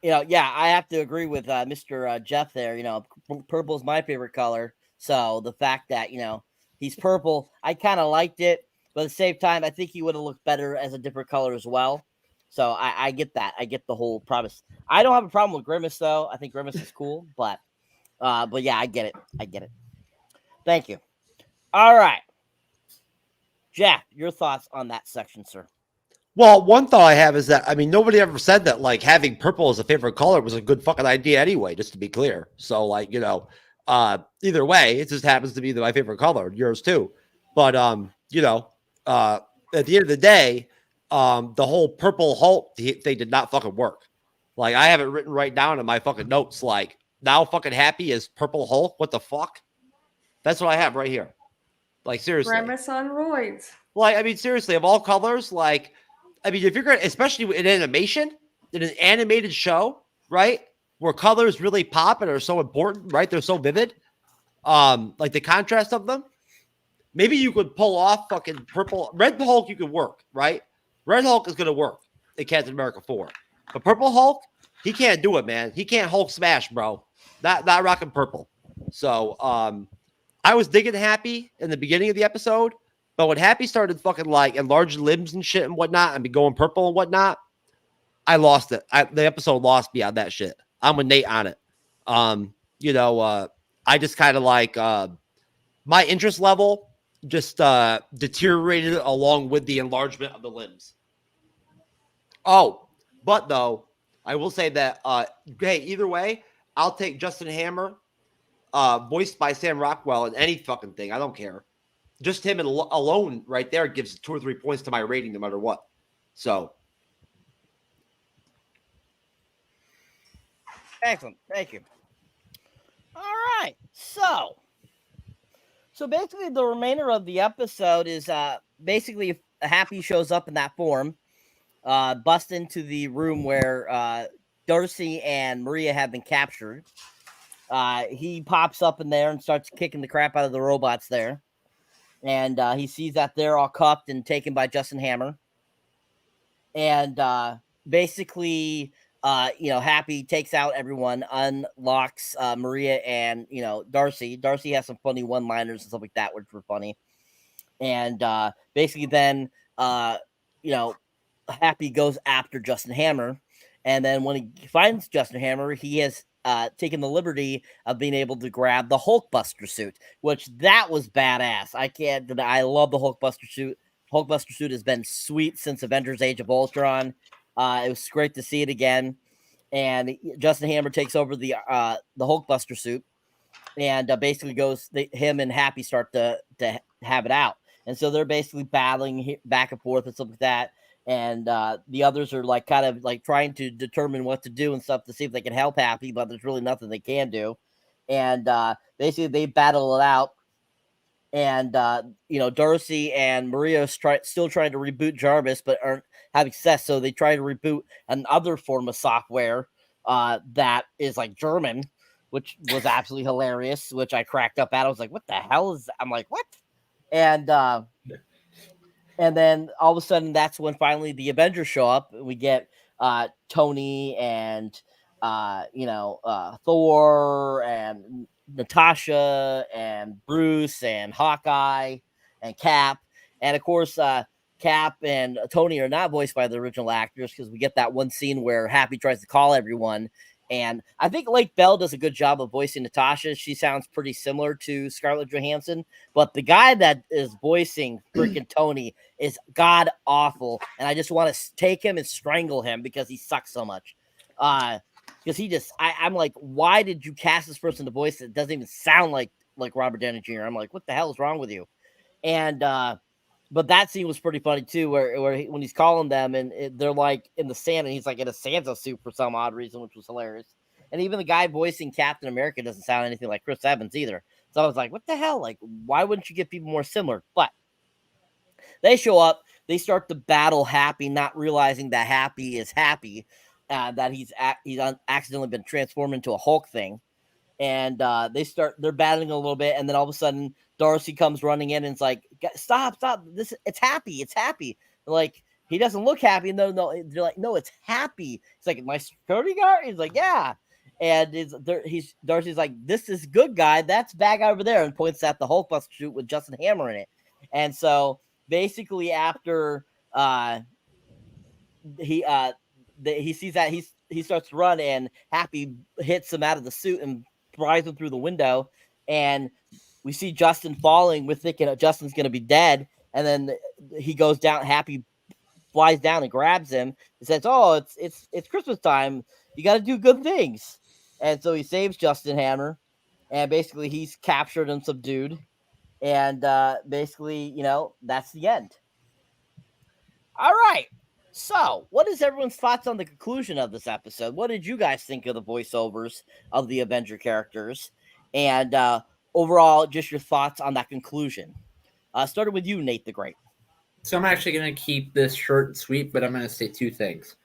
have to agree with Mr. Jeff there. Purple is my favorite color. So the fact that he's purple, I kind of liked it, but at the same time, I think he would have looked better as a different color as well. So I get that. I get the whole promise. I don't have a problem with Grimace though. I think Grimace is cool, but yeah, I get it. Thank you. All right, Jeff, your thoughts on that section, sir? Well, one thought I have is that nobody ever said that like having purple as a favorite color was a good fucking idea anyway. Just to be clear, so either way, it just happens to be my favorite color. Yours too, but at the end of the day. The whole purple Hulk thing did not fucking work. Like, I have it written right down in my fucking notes. Like, now fucking happy is purple Hulk. What the fuck? That's what I have right here. Like, seriously. Grimace on roids. Like, seriously, of all colors, like, if you're going to, especially in animation, in an animated show, right? Where colors really pop and are so important, right? They're so vivid. Like the contrast of them. Maybe you could pull off fucking purple. Red Hulk, you could work, right? Red Hulk is going to work in Captain America 4. But Purple Hulk, he can't do it, man. He can't Hulk smash, bro. Not rocking purple. So I was digging Happy in the beginning of the episode. But when Happy started fucking like enlarging limbs and shit and whatnot and be going purple and whatnot, I lost it. The episode lost me on that shit. I'm with Nate on it. I just kind of like my interest level just deteriorated along with the enlargement of the limbs. Oh, but though, I will say that, hey, either way, I'll take Justin Hammer, voiced by Sam Rockwell, in any fucking thing. I don't care. Just him alone right there gives 2 or 3 points to my rating no matter what. So. Excellent. Thank you. All right. So basically the remainder of the episode is basically Happy shows up in that form, busts into the room where Darcy and Maria have been captured. He pops up in there and starts kicking the crap out of the robots there. And he sees that they're all cuffed and taken by Justin Hammer. And basically Happy takes out everyone, unlocks Maria and Darcy. Darcy has some funny one-liners and stuff like that, which were funny. And basically, then Happy goes after Justin Hammer, and then when he finds Justin Hammer, he has taken the liberty of being able to grab the Hulkbuster suit, which that was badass. I can't deny. I love the Hulkbuster suit. Hulkbuster suit has been sweet since Avengers: Age of Ultron. It was great to see it again. And Justin Hammer takes over the Hulkbuster suit, and basically him and Happy start to have it out. And so they're basically battling back and forth and stuff like that. And the others are like kind of like trying to determine what to do and stuff to see if they can help Happy, but there's really nothing they can do. And basically they battle it out. And Darcy and Maria are still trying to reboot Jarvis, but aren't having success. So they try to reboot another form of software that is like German, which was absolutely hilarious. Which I cracked up at. I was like, "What the hell is?" I'm like, "What?" And then all of a sudden, that's when finally the Avengers show up. We get Tony and Thor and Natasha and Bruce and Hawkeye and Cap. And of course, Cap and Tony are not voiced by the original actors, because we get that one scene where Happy tries to call everyone. And I think Lake Bell does a good job of voicing Natasha. She sounds pretty similar to Scarlett Johansson, but the guy that is voicing freaking Tony is god awful. And I just want to take him and strangle him because he sucks so much. Because he just, I'm like, why did you cast this person to voice it? It doesn't even sound like Robert Downey Jr. I'm like, what the hell is wrong with you? And but that scene was pretty funny too, when he's calling them and they're like in the sand and he's like in a Santa suit for some odd reason, which was hilarious. And even the guy voicing Captain America doesn't sound anything like Chris Evans either. So I was like, what the hell? Like, why wouldn't you get people more similar? But they show up, they start to battle Happy, not realizing that Happy is Happy. That he's accidentally been transformed into a Hulk thing, and they're battling a little bit, and then all of a sudden Darcy comes running in and it's like, stop, it's Happy. Like, he doesn't look happy. No, they're like, no, it's Happy. It's like, my security guard. He's like, yeah, and Darcy's like, this is good guy, that's bad guy over there, and points at the Hulkbuster suit with Justin Hammer in it. And so basically after he sees that, he starts to run, and Happy hits him out of the suit and flies him through the window. And we see Justin falling. We're thinking Justin's going to be dead. And then he goes down. Happy flies down and grabs him and says, "Oh, it's Christmas time. You got to do good things." And so he saves Justin Hammer, and basically he's captured and subdued. And basically, that's the end. All right. So, what is everyone's thoughts on the conclusion of this episode? What did you guys think of the voiceovers of the Avenger characters? And overall, just your thoughts on that conclusion. Started with you, Nate the Great. So I'm actually going to keep this short and sweet, but I'm going to say two things.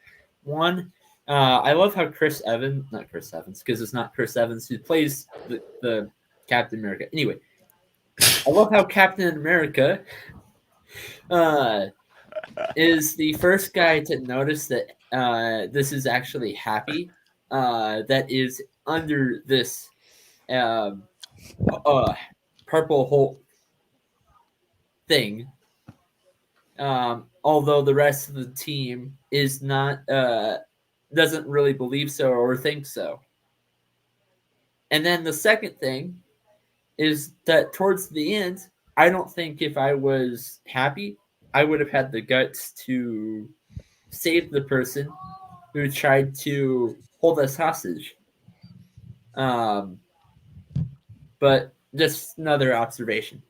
One, I love how not Chris Evans, because it's not Chris Evans who plays the Captain America. Anyway, I love how Captain America is the first guy to notice that this is actually Happy, that is under this Purple Hulk thing. Although the rest of the team is not doesn't really believe so or think so. And then the second thing is that towards the end, I don't think if I was Happy, I would have had the guts to save the person who tried to hold us hostage. But just another observation.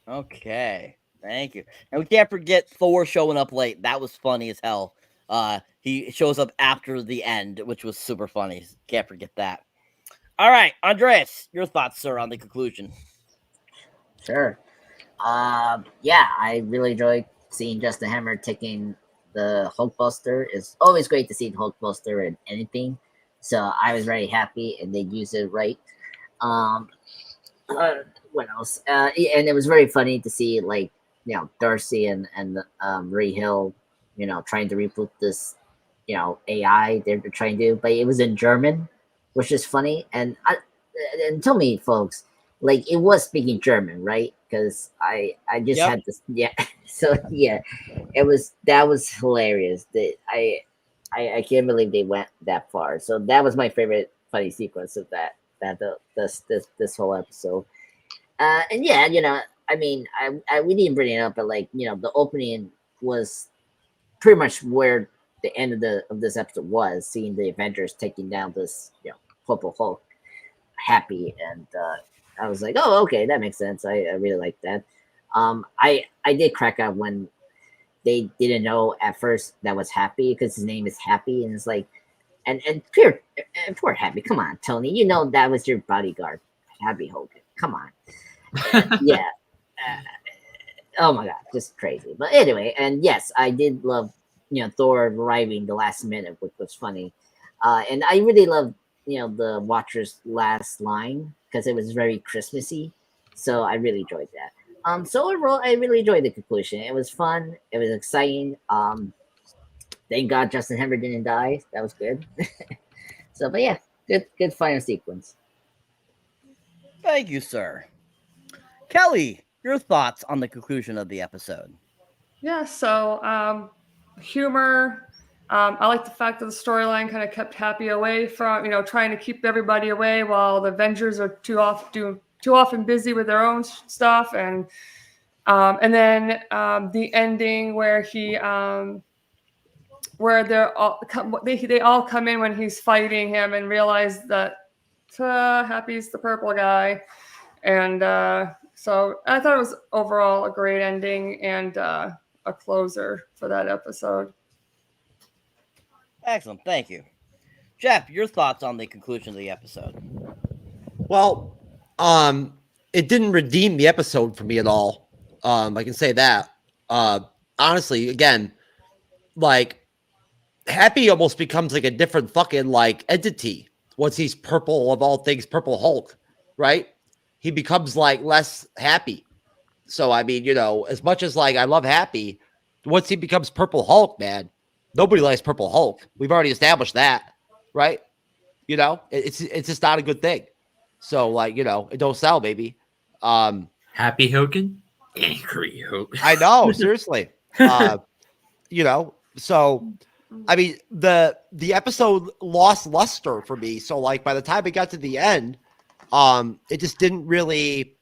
Okay, thank you. And we can't forget Thor showing up late. That was funny as hell. He shows up after the end, which was super funny. Can't forget that. All right, Andreas, your thoughts, sir, on the conclusion. Sure. Yeah, I really enjoyed seeing Justin Hammer taking the Hulkbuster. It's always great to see the Hulkbuster in anything. So I was very happy, and they used it right. What else? And it was very funny to see, like, Darcy and Ray Hill, trying to reboot this AI they're trying to do, but it was in German, which is funny. And tell me, folks, like it was speaking German, right? Because I just had this, yeah. So yeah, that was hilarious. I can't believe they went that far. So that was my favorite funny sequence of this whole episode. And yeah, I mean, we didn't bring it up, but like, the opening was pretty much where the end of this episode was, seeing the Avengers taking down this, Purple Hulk, happy, and I was like, oh, okay, that makes sense. I really like that. I did crack up when they didn't know at first that was Happy, because his name is Happy, and it's like, and poor Happy. Come on, Tony, that was your bodyguard, Happy Hogan. Come on. Yeah. Oh my god, just crazy. But anyway, and yes, I did love Thor arriving the last minute, which was funny, and I really loved the Watcher's last line because it was very Christmassy, so I really enjoyed that. So overall, I really enjoyed the conclusion. It was fun. It was exciting. Thank God Justin Hammer didn't die. That was good. So, but yeah, good final sequence. Thank you, sir. Kelly, your thoughts on the conclusion of the episode? Yeah, so humor. I like the fact that the storyline kind of kept Happy away from, trying to keep everybody away while the Avengers are too often busy with their own stuff, and then the ending where where they all come in when he's fighting him and realize that Happy's the purple guy, and so I thought it was overall a great ending and a closer for that episode. Excellent, thank you. Jeff, your thoughts on the conclusion of the episode? Well, it didn't redeem the episode for me at all. I can say that. Honestly, again, like Happy almost becomes like a different fucking like entity once he's purple, of all things, Purple Hulk, right? He becomes like less Happy. So I mean, as much as like I love Happy, once he becomes Purple Hulk, man, nobody likes Purple Hulk. We've already established that, right? It's just not a good thing. So like, it don't sell, baby. Happy Hogan, angry Hogan. I know, seriously. So I mean, the episode lost luster for me. So like by the time it got to the end, it just didn't really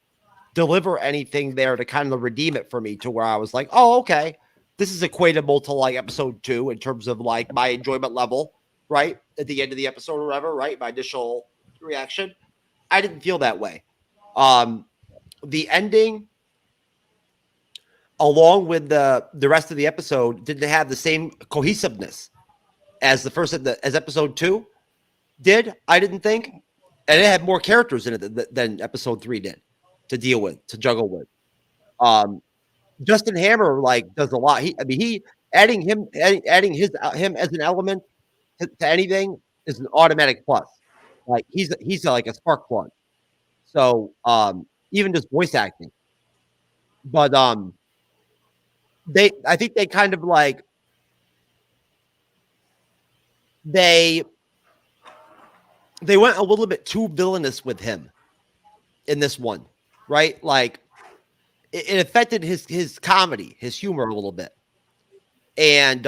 deliver anything there to kind of redeem it for me, to where I was like, oh, okay, this is equatable to like episode 2 in terms of like my enjoyment level, right? At the end of the episode or whatever, right? My initial reaction. I didn't feel that way. The ending, along with the rest of the episode, didn't have the same cohesiveness as as episode 2 did, I didn't think. And it had more characters in it than episode 3 did to deal with, to juggle with. Justin Hammer like does a lot. Adding him as an element to anything is an automatic plus. Like he's like a spark plug. So even just voice acting. But I think they kind of like they went a little bit too villainous with him in this one, right? Like it affected his comedy, his humor a little bit. And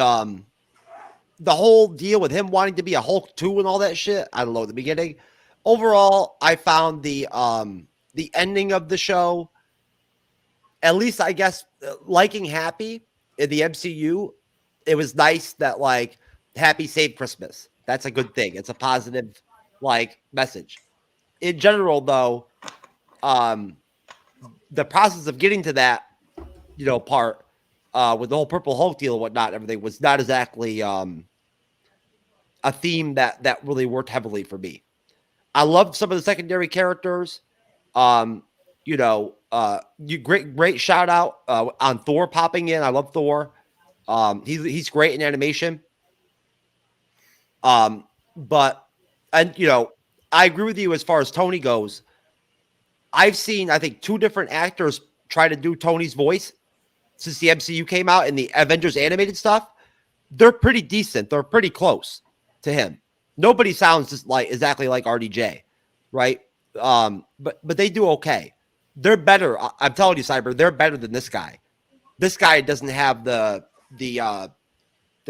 the whole deal with him wanting to be a Hulk 2 and all that shit, I don't know, at the beginning. Overall, I found the ending of the show, at least I guess, liking Happy in the MCU, it was nice that like Happy saved Christmas. That's a good thing. It's a positive like message. In general, though, the process of getting to that, part with the whole Purple Hulk deal and whatnot, everything was not exactly a theme that really worked heavily for me. I loved some of the secondary characters. Great shout out on Thor popping in. I love Thor. He's great in animation. I agree with you as far as Tony goes. I've seen, I think, 2 different actors try to do Tony's voice since the MCU came out in the Avengers animated stuff. they're pretty decent. They're pretty close to him. Nobody sounds just like exactly like RDJ, right? But they do okay. They're better. I'm telling you, Cyber, they're better than this guy. This guy doesn't have the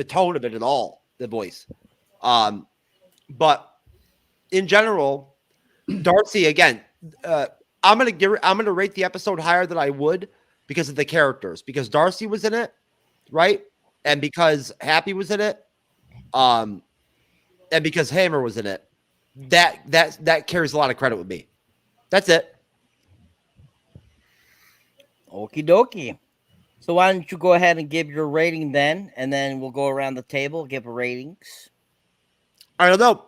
tone of it at all, the voice. But in general, Darcy, again, I'm gonna rate the episode higher than I would because of the characters, because Darcy was in it, right? And because Happy was in it, and because Hammer was in it. That carries a lot of credit with me. That's it. Okie dokie. So why don't you go ahead and give your rating then, and then we'll go around the table, give ratings. I don't know.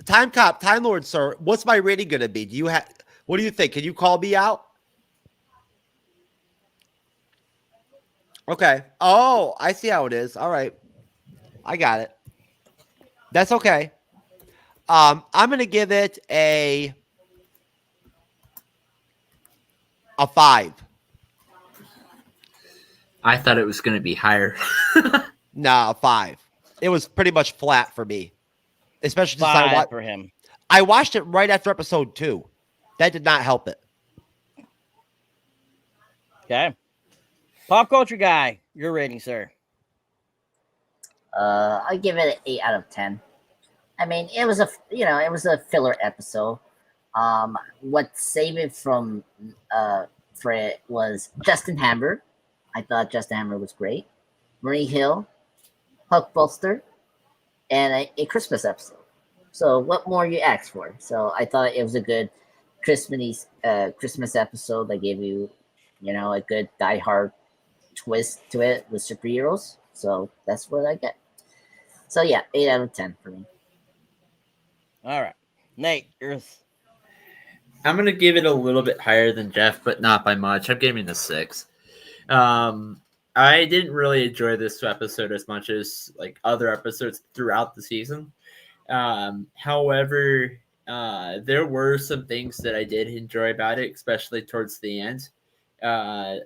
Time Lord, sir, what's my rating going to be? What do you think? Can you call me out? Okay. Oh, I see how it is. All right. I got it. That's okay. I'm going to give it a 5. I thought it was going to be higher. Nah, 5. It was pretty much flat for me, especially since 5 for him. I watched it right after episode 2. That did not help it. Okay. Pop culture guy, your rating, sir. I give it an 8 out of 10. I mean, it was a filler episode. What saved it from for it was Justin Hammer. I thought Justin Hammer was great. Marie Hill, Hulkbuster, and a Christmas episode. So what more you asked for? So I thought it was a good Christmas episode that gave you, a good die-hard twist to it with superheroes. So that's what I get. So yeah, 8 out of 10 for me. All right. Nate, yours. I'm going to give it a little bit higher than Jeff, but not by much. I'm giving it a 6. I didn't really enjoy this episode as much as like other episodes throughout the season. However, there were some things that I did enjoy about it, especially towards the end.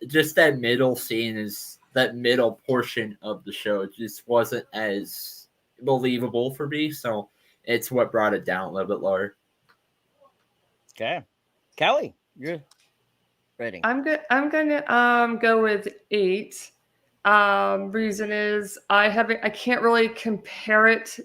Just that middle scene that middle portion of the show just wasn't as believable for me. So it's what brought it down a little bit lower. Okay. Kelly, your rating. I'm gonna go with 8. Reason is I can't really compare it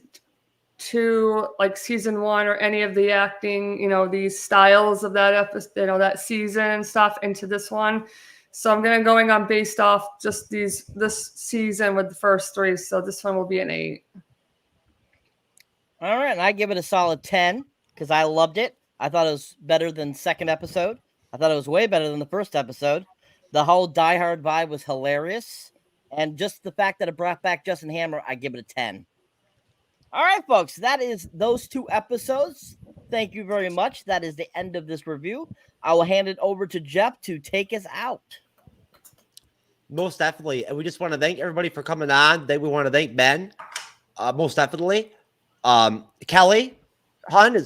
to like season 1 or any of the acting, these styles of that episode, that season and stuff into this one. So I'm going on based off just this season with the first 3. So this one will be an 8. All right, and I give it a solid 10 because I loved it. I thought it was better than second episode. I thought it was way better than the first episode. The whole Die Hard vibe was hilarious. And just the fact that it brought back Justin Hammer, I give it a 10. All right, folks, that is those 2 episodes. Thank you very much. That is the end of this review. I will hand it over to Jeff to take us out. Most definitely. And we just want to thank everybody for coming on. We want to thank Ben. Most definitely. Kelly, Hun,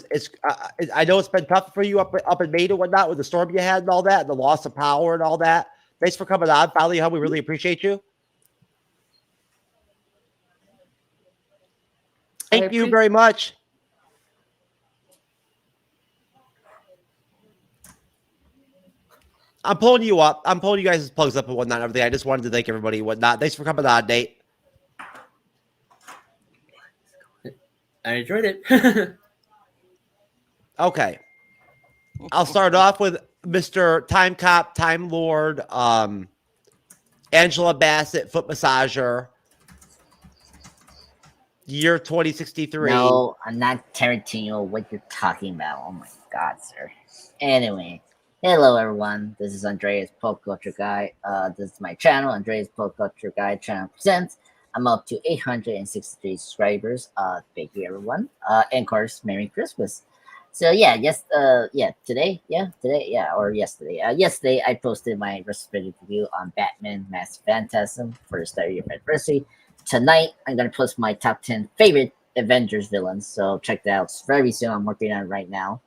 I know it's been tough for you up in Maine and whatnot with the storm you had and all that, and the loss of power and all that. Thanks for coming on, finally, Hun. We really appreciate you. Thank you very much. I'm pulling you up. I'm pulling you guys' plugs up and whatnot and everything. I just wanted to thank everybody and whatnot. Thanks for coming on, Nate. I enjoyed it. Okay. I'll start off with Mr. Time Cop, Time Lord, Angela Bassett, Foot Massager, year 2063. No, I'm not Tarantino. What you're talking about? Oh my God, sir. Anyway, hello everyone. This is Andreas Pop Culture Guy. This is my channel, Andreas Pop Culture Guy Channel Presents. I'm up to 863 subscribers. Thank you everyone. And of course, Merry Christmas. So yeah, yesterday I posted my retrospective review on Batman Mask Phantasm for the 30th anniversary. Tonight, I'm going to post my top 10 favorite Avengers villains. So check that out very soon. I'm working on it right now.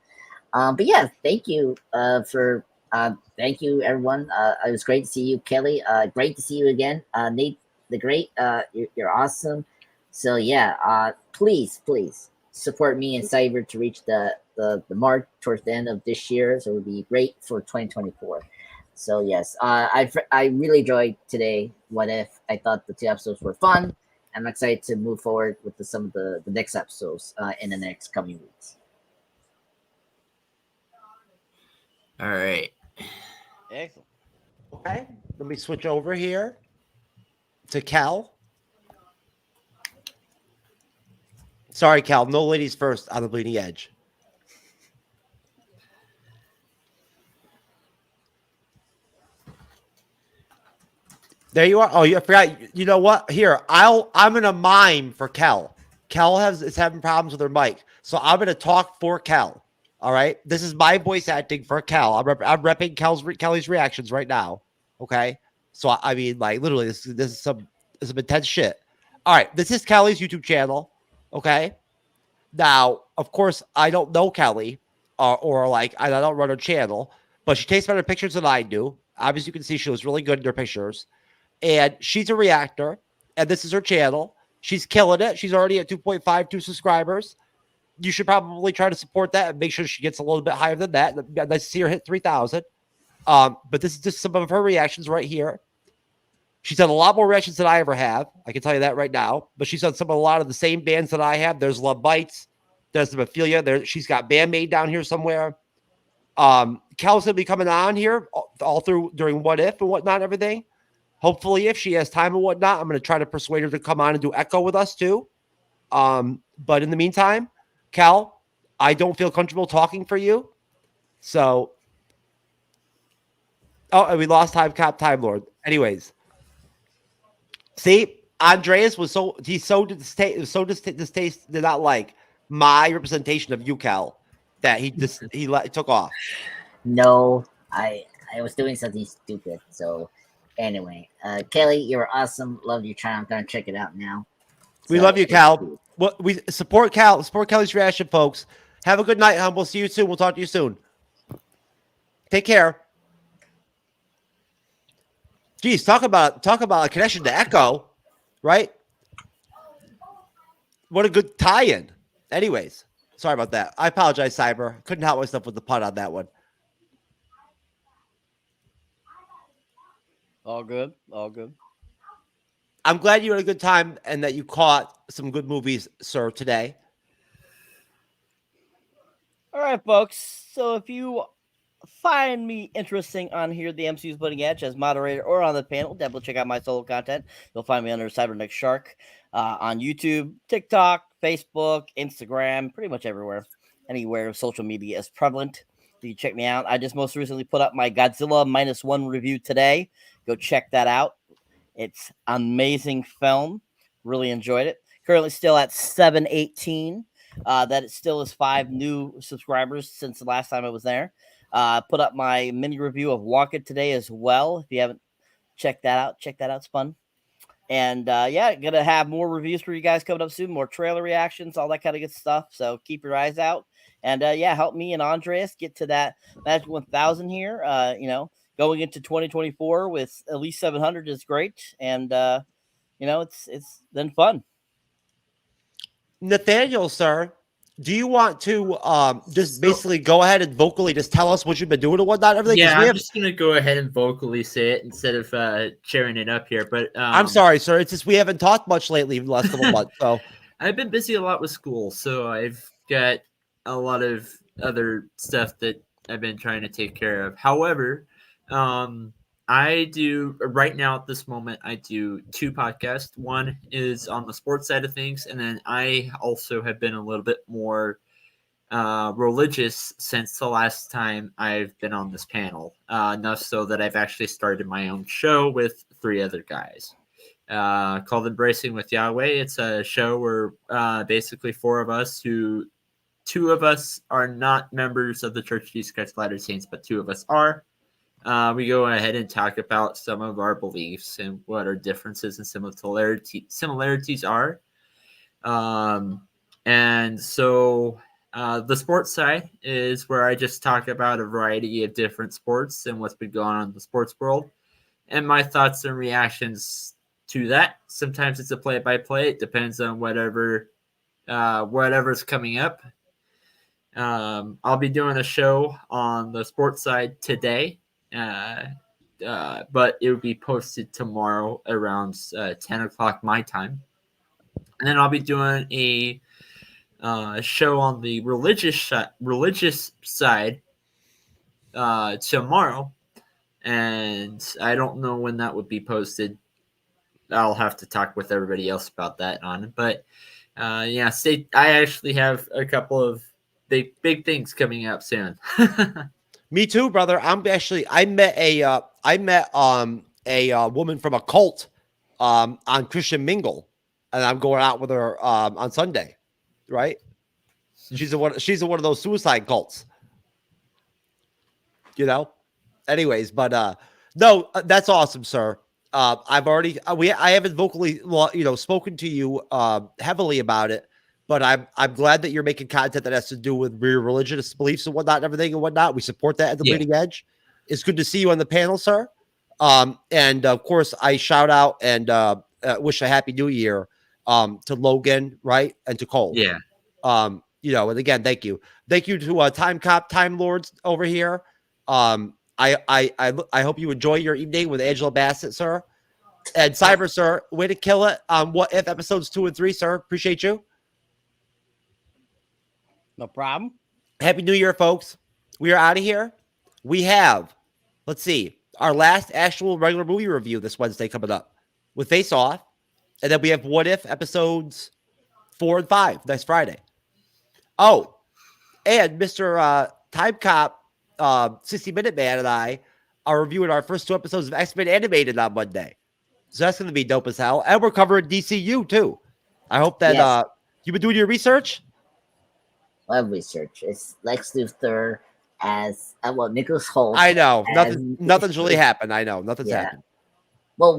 But yeah, thank you thank you everyone. It was great to see you, Kelly. Great to see you again. Nate, the great. You're awesome. So yeah, please support me and Cyber to reach the mark towards the end of this year. So it would be great for 2024. So yes, I really enjoyed today. What If? I thought the 2 episodes were fun. I'm excited to move forward with some of the next episodes in the next coming weeks. All right. Excellent. Okay, let me switch over here to Cal. Sorry, Cal. No ladies first on the Bleeding Edge. There you are. Oh, I forgot. You know what? Here, I'm gonna mime for Cal. Cal is having problems with her mic, so I'm gonna talk for Cal. All right. This is my voice acting for Cal. I'm repping Kelly's reactions right now. Okay. So I mean, like literally, this is some intense shit. All right. This is Kelly's YouTube channel. Okay. Now, of course, I don't know Kelly, or like I don't run her channel, but she takes better pictures than I do. Obviously, you can see she was really good in her pictures. And she's a reactor, and this is her channel. She's killing it. She's already at 2.52 subscribers. You should probably try to support that and make sure she gets a little bit higher than that. Nice to see her hit 3,000. But this is just some of her reactions right here. She's done a lot more reactions than I ever have. I can tell you that right now. But she's done a lot of the same bands that I have. There's Love Bites. There's the Ophelia. She's got Bandmade down here somewhere. Cal's going to be coming on here all through during What If and whatnot and everything. Hopefully, if she has time and whatnot, I'm going to try to persuade her to come on and do Echo with us too. But in the meantime, Cal, I don't feel comfortable talking for you. So, and we lost Time Lord. Anyways, see, Andreas was so did not like my representation of you, Cal, that he took off. No, I was doing something stupid. So anyway, Kelly, you're awesome. Love your channel. I'm gonna check it out now. We love you, Cal. We support Cal. Support Kelly's reaction, folks. Have a good night, hon. We'll see you soon. We'll talk to you soon. Take care. Geez, talk about a connection to Echo, right? What a good tie-in. Anyways, sorry about that. I apologize, Cyber. Couldn't help myself with the pun on that one. All good. All good. I'm glad you had a good time and that you caught some good movies, sir, today. All right, folks. So if you find me interesting on here, the MCU's Bleeding Edge as moderator or on the panel, definitely check out my solo content. You'll find me under Cyberneticshark on YouTube, TikTok, Facebook, Instagram, pretty much everywhere. Anywhere social media is prevalent. You can check me out. I just most recently put up my Godzilla -1 review today. Go check that out. It's amazing film. Really enjoyed it. Currently still at 718. That it still is 5 new subscribers since the last time I was there. Put up my mini review of Wonka today as well. If you haven't checked that out, check that out. It's fun. And yeah, gonna have more reviews for you guys coming up soon. More trailer reactions, all that kind of good stuff. So keep your eyes out. And yeah, help me and Andreas get to that magic 1,000 here. Going into 2024 with at least 700 is great. And it's then fun. Nathaniel, sir, do you want to just basically go ahead and vocally just tell us what you've been doing and whatnot? Everything? Yeah, I'm just gonna go ahead and vocally say it instead of sharing it up here. But I'm sorry, sir. It's just we haven't talked much lately in the last couple months. So I've been busy a lot with school, so I've got a lot of other stuff that I've been trying to take care of. However, I do right now at this moment, I do 2 podcasts. One is on the sports side of things, and then I also have been a little bit more religious since the last time I've been on this panel. Enough so that I've actually started my own show with 3 other guys called Embracing with Yahweh. It's a show where basically 4 of us 2 of us are not members of the Church of Jesus Christ of Latter-day Saints, but 2 of us are. We go ahead and talk about some of our beliefs and what our differences and similarities are. And so the sports side is where I just talk about a variety of different sports and what's been going on in the sports world and my thoughts and reactions to that. Sometimes it's a play-by-play. It depends on whatever's coming up. I'll be doing a show on the sports side today, but it will be posted tomorrow around 10 o'clock my time. And then I'll be doing a show on the religious side tomorrow, and I don't know when that would be posted. I'll have to talk with everybody else about that on. But I actually have a couple of big things coming up soon. Me too, brother. I met a woman from a cult on Christian Mingle, and I'm going out with her on Sunday, right? She's in one of those suicide cults. Anyways, but no, that's awesome, sir. I haven't vocally spoken to you heavily about it, but I'm glad that you're making content that has to do with your religious beliefs and whatnot and everything and whatnot. We support that at the Bleeding Edge. It's good to see you on the panel, sir. And of course, I shout out and wish a happy new year to Logan, right, and to Cole. Yeah. And again, thank you to Time Cop, Time Lords over here. I hope you enjoy your evening with Angela Bassett, sir, and Cyber, sir. Way to kill it on What If episodes 2 and 3, sir. Appreciate you. No problem. Happy New Year, folks. We are out of here. We have, let's see, our last actual regular movie review this Wednesday coming up with Face Off, and then we have What If episodes 4 and 5 next Friday. Oh, and Mr. Time Cop, 60-Minute Man, and I are reviewing our first 2 episodes of X-Men Animated on Monday. So that's going to be dope as hell. And we're covering DCU, too. I hope that you've been doing your research? Love research. It's Lex Luthor as, Nicholas Hoult. I know. Nothing's really happened. I know. Nothing's happened. Well,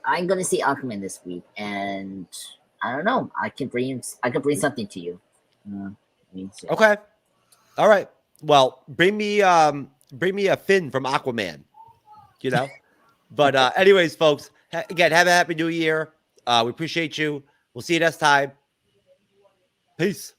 I'm going to see Aquaman this week, and I don't know. I can bring something to you. Okay. All right. Well, bring me a fin from Aquaman, But anyways, folks, again, have a happy new year. We appreciate you. We'll see you next time. Peace.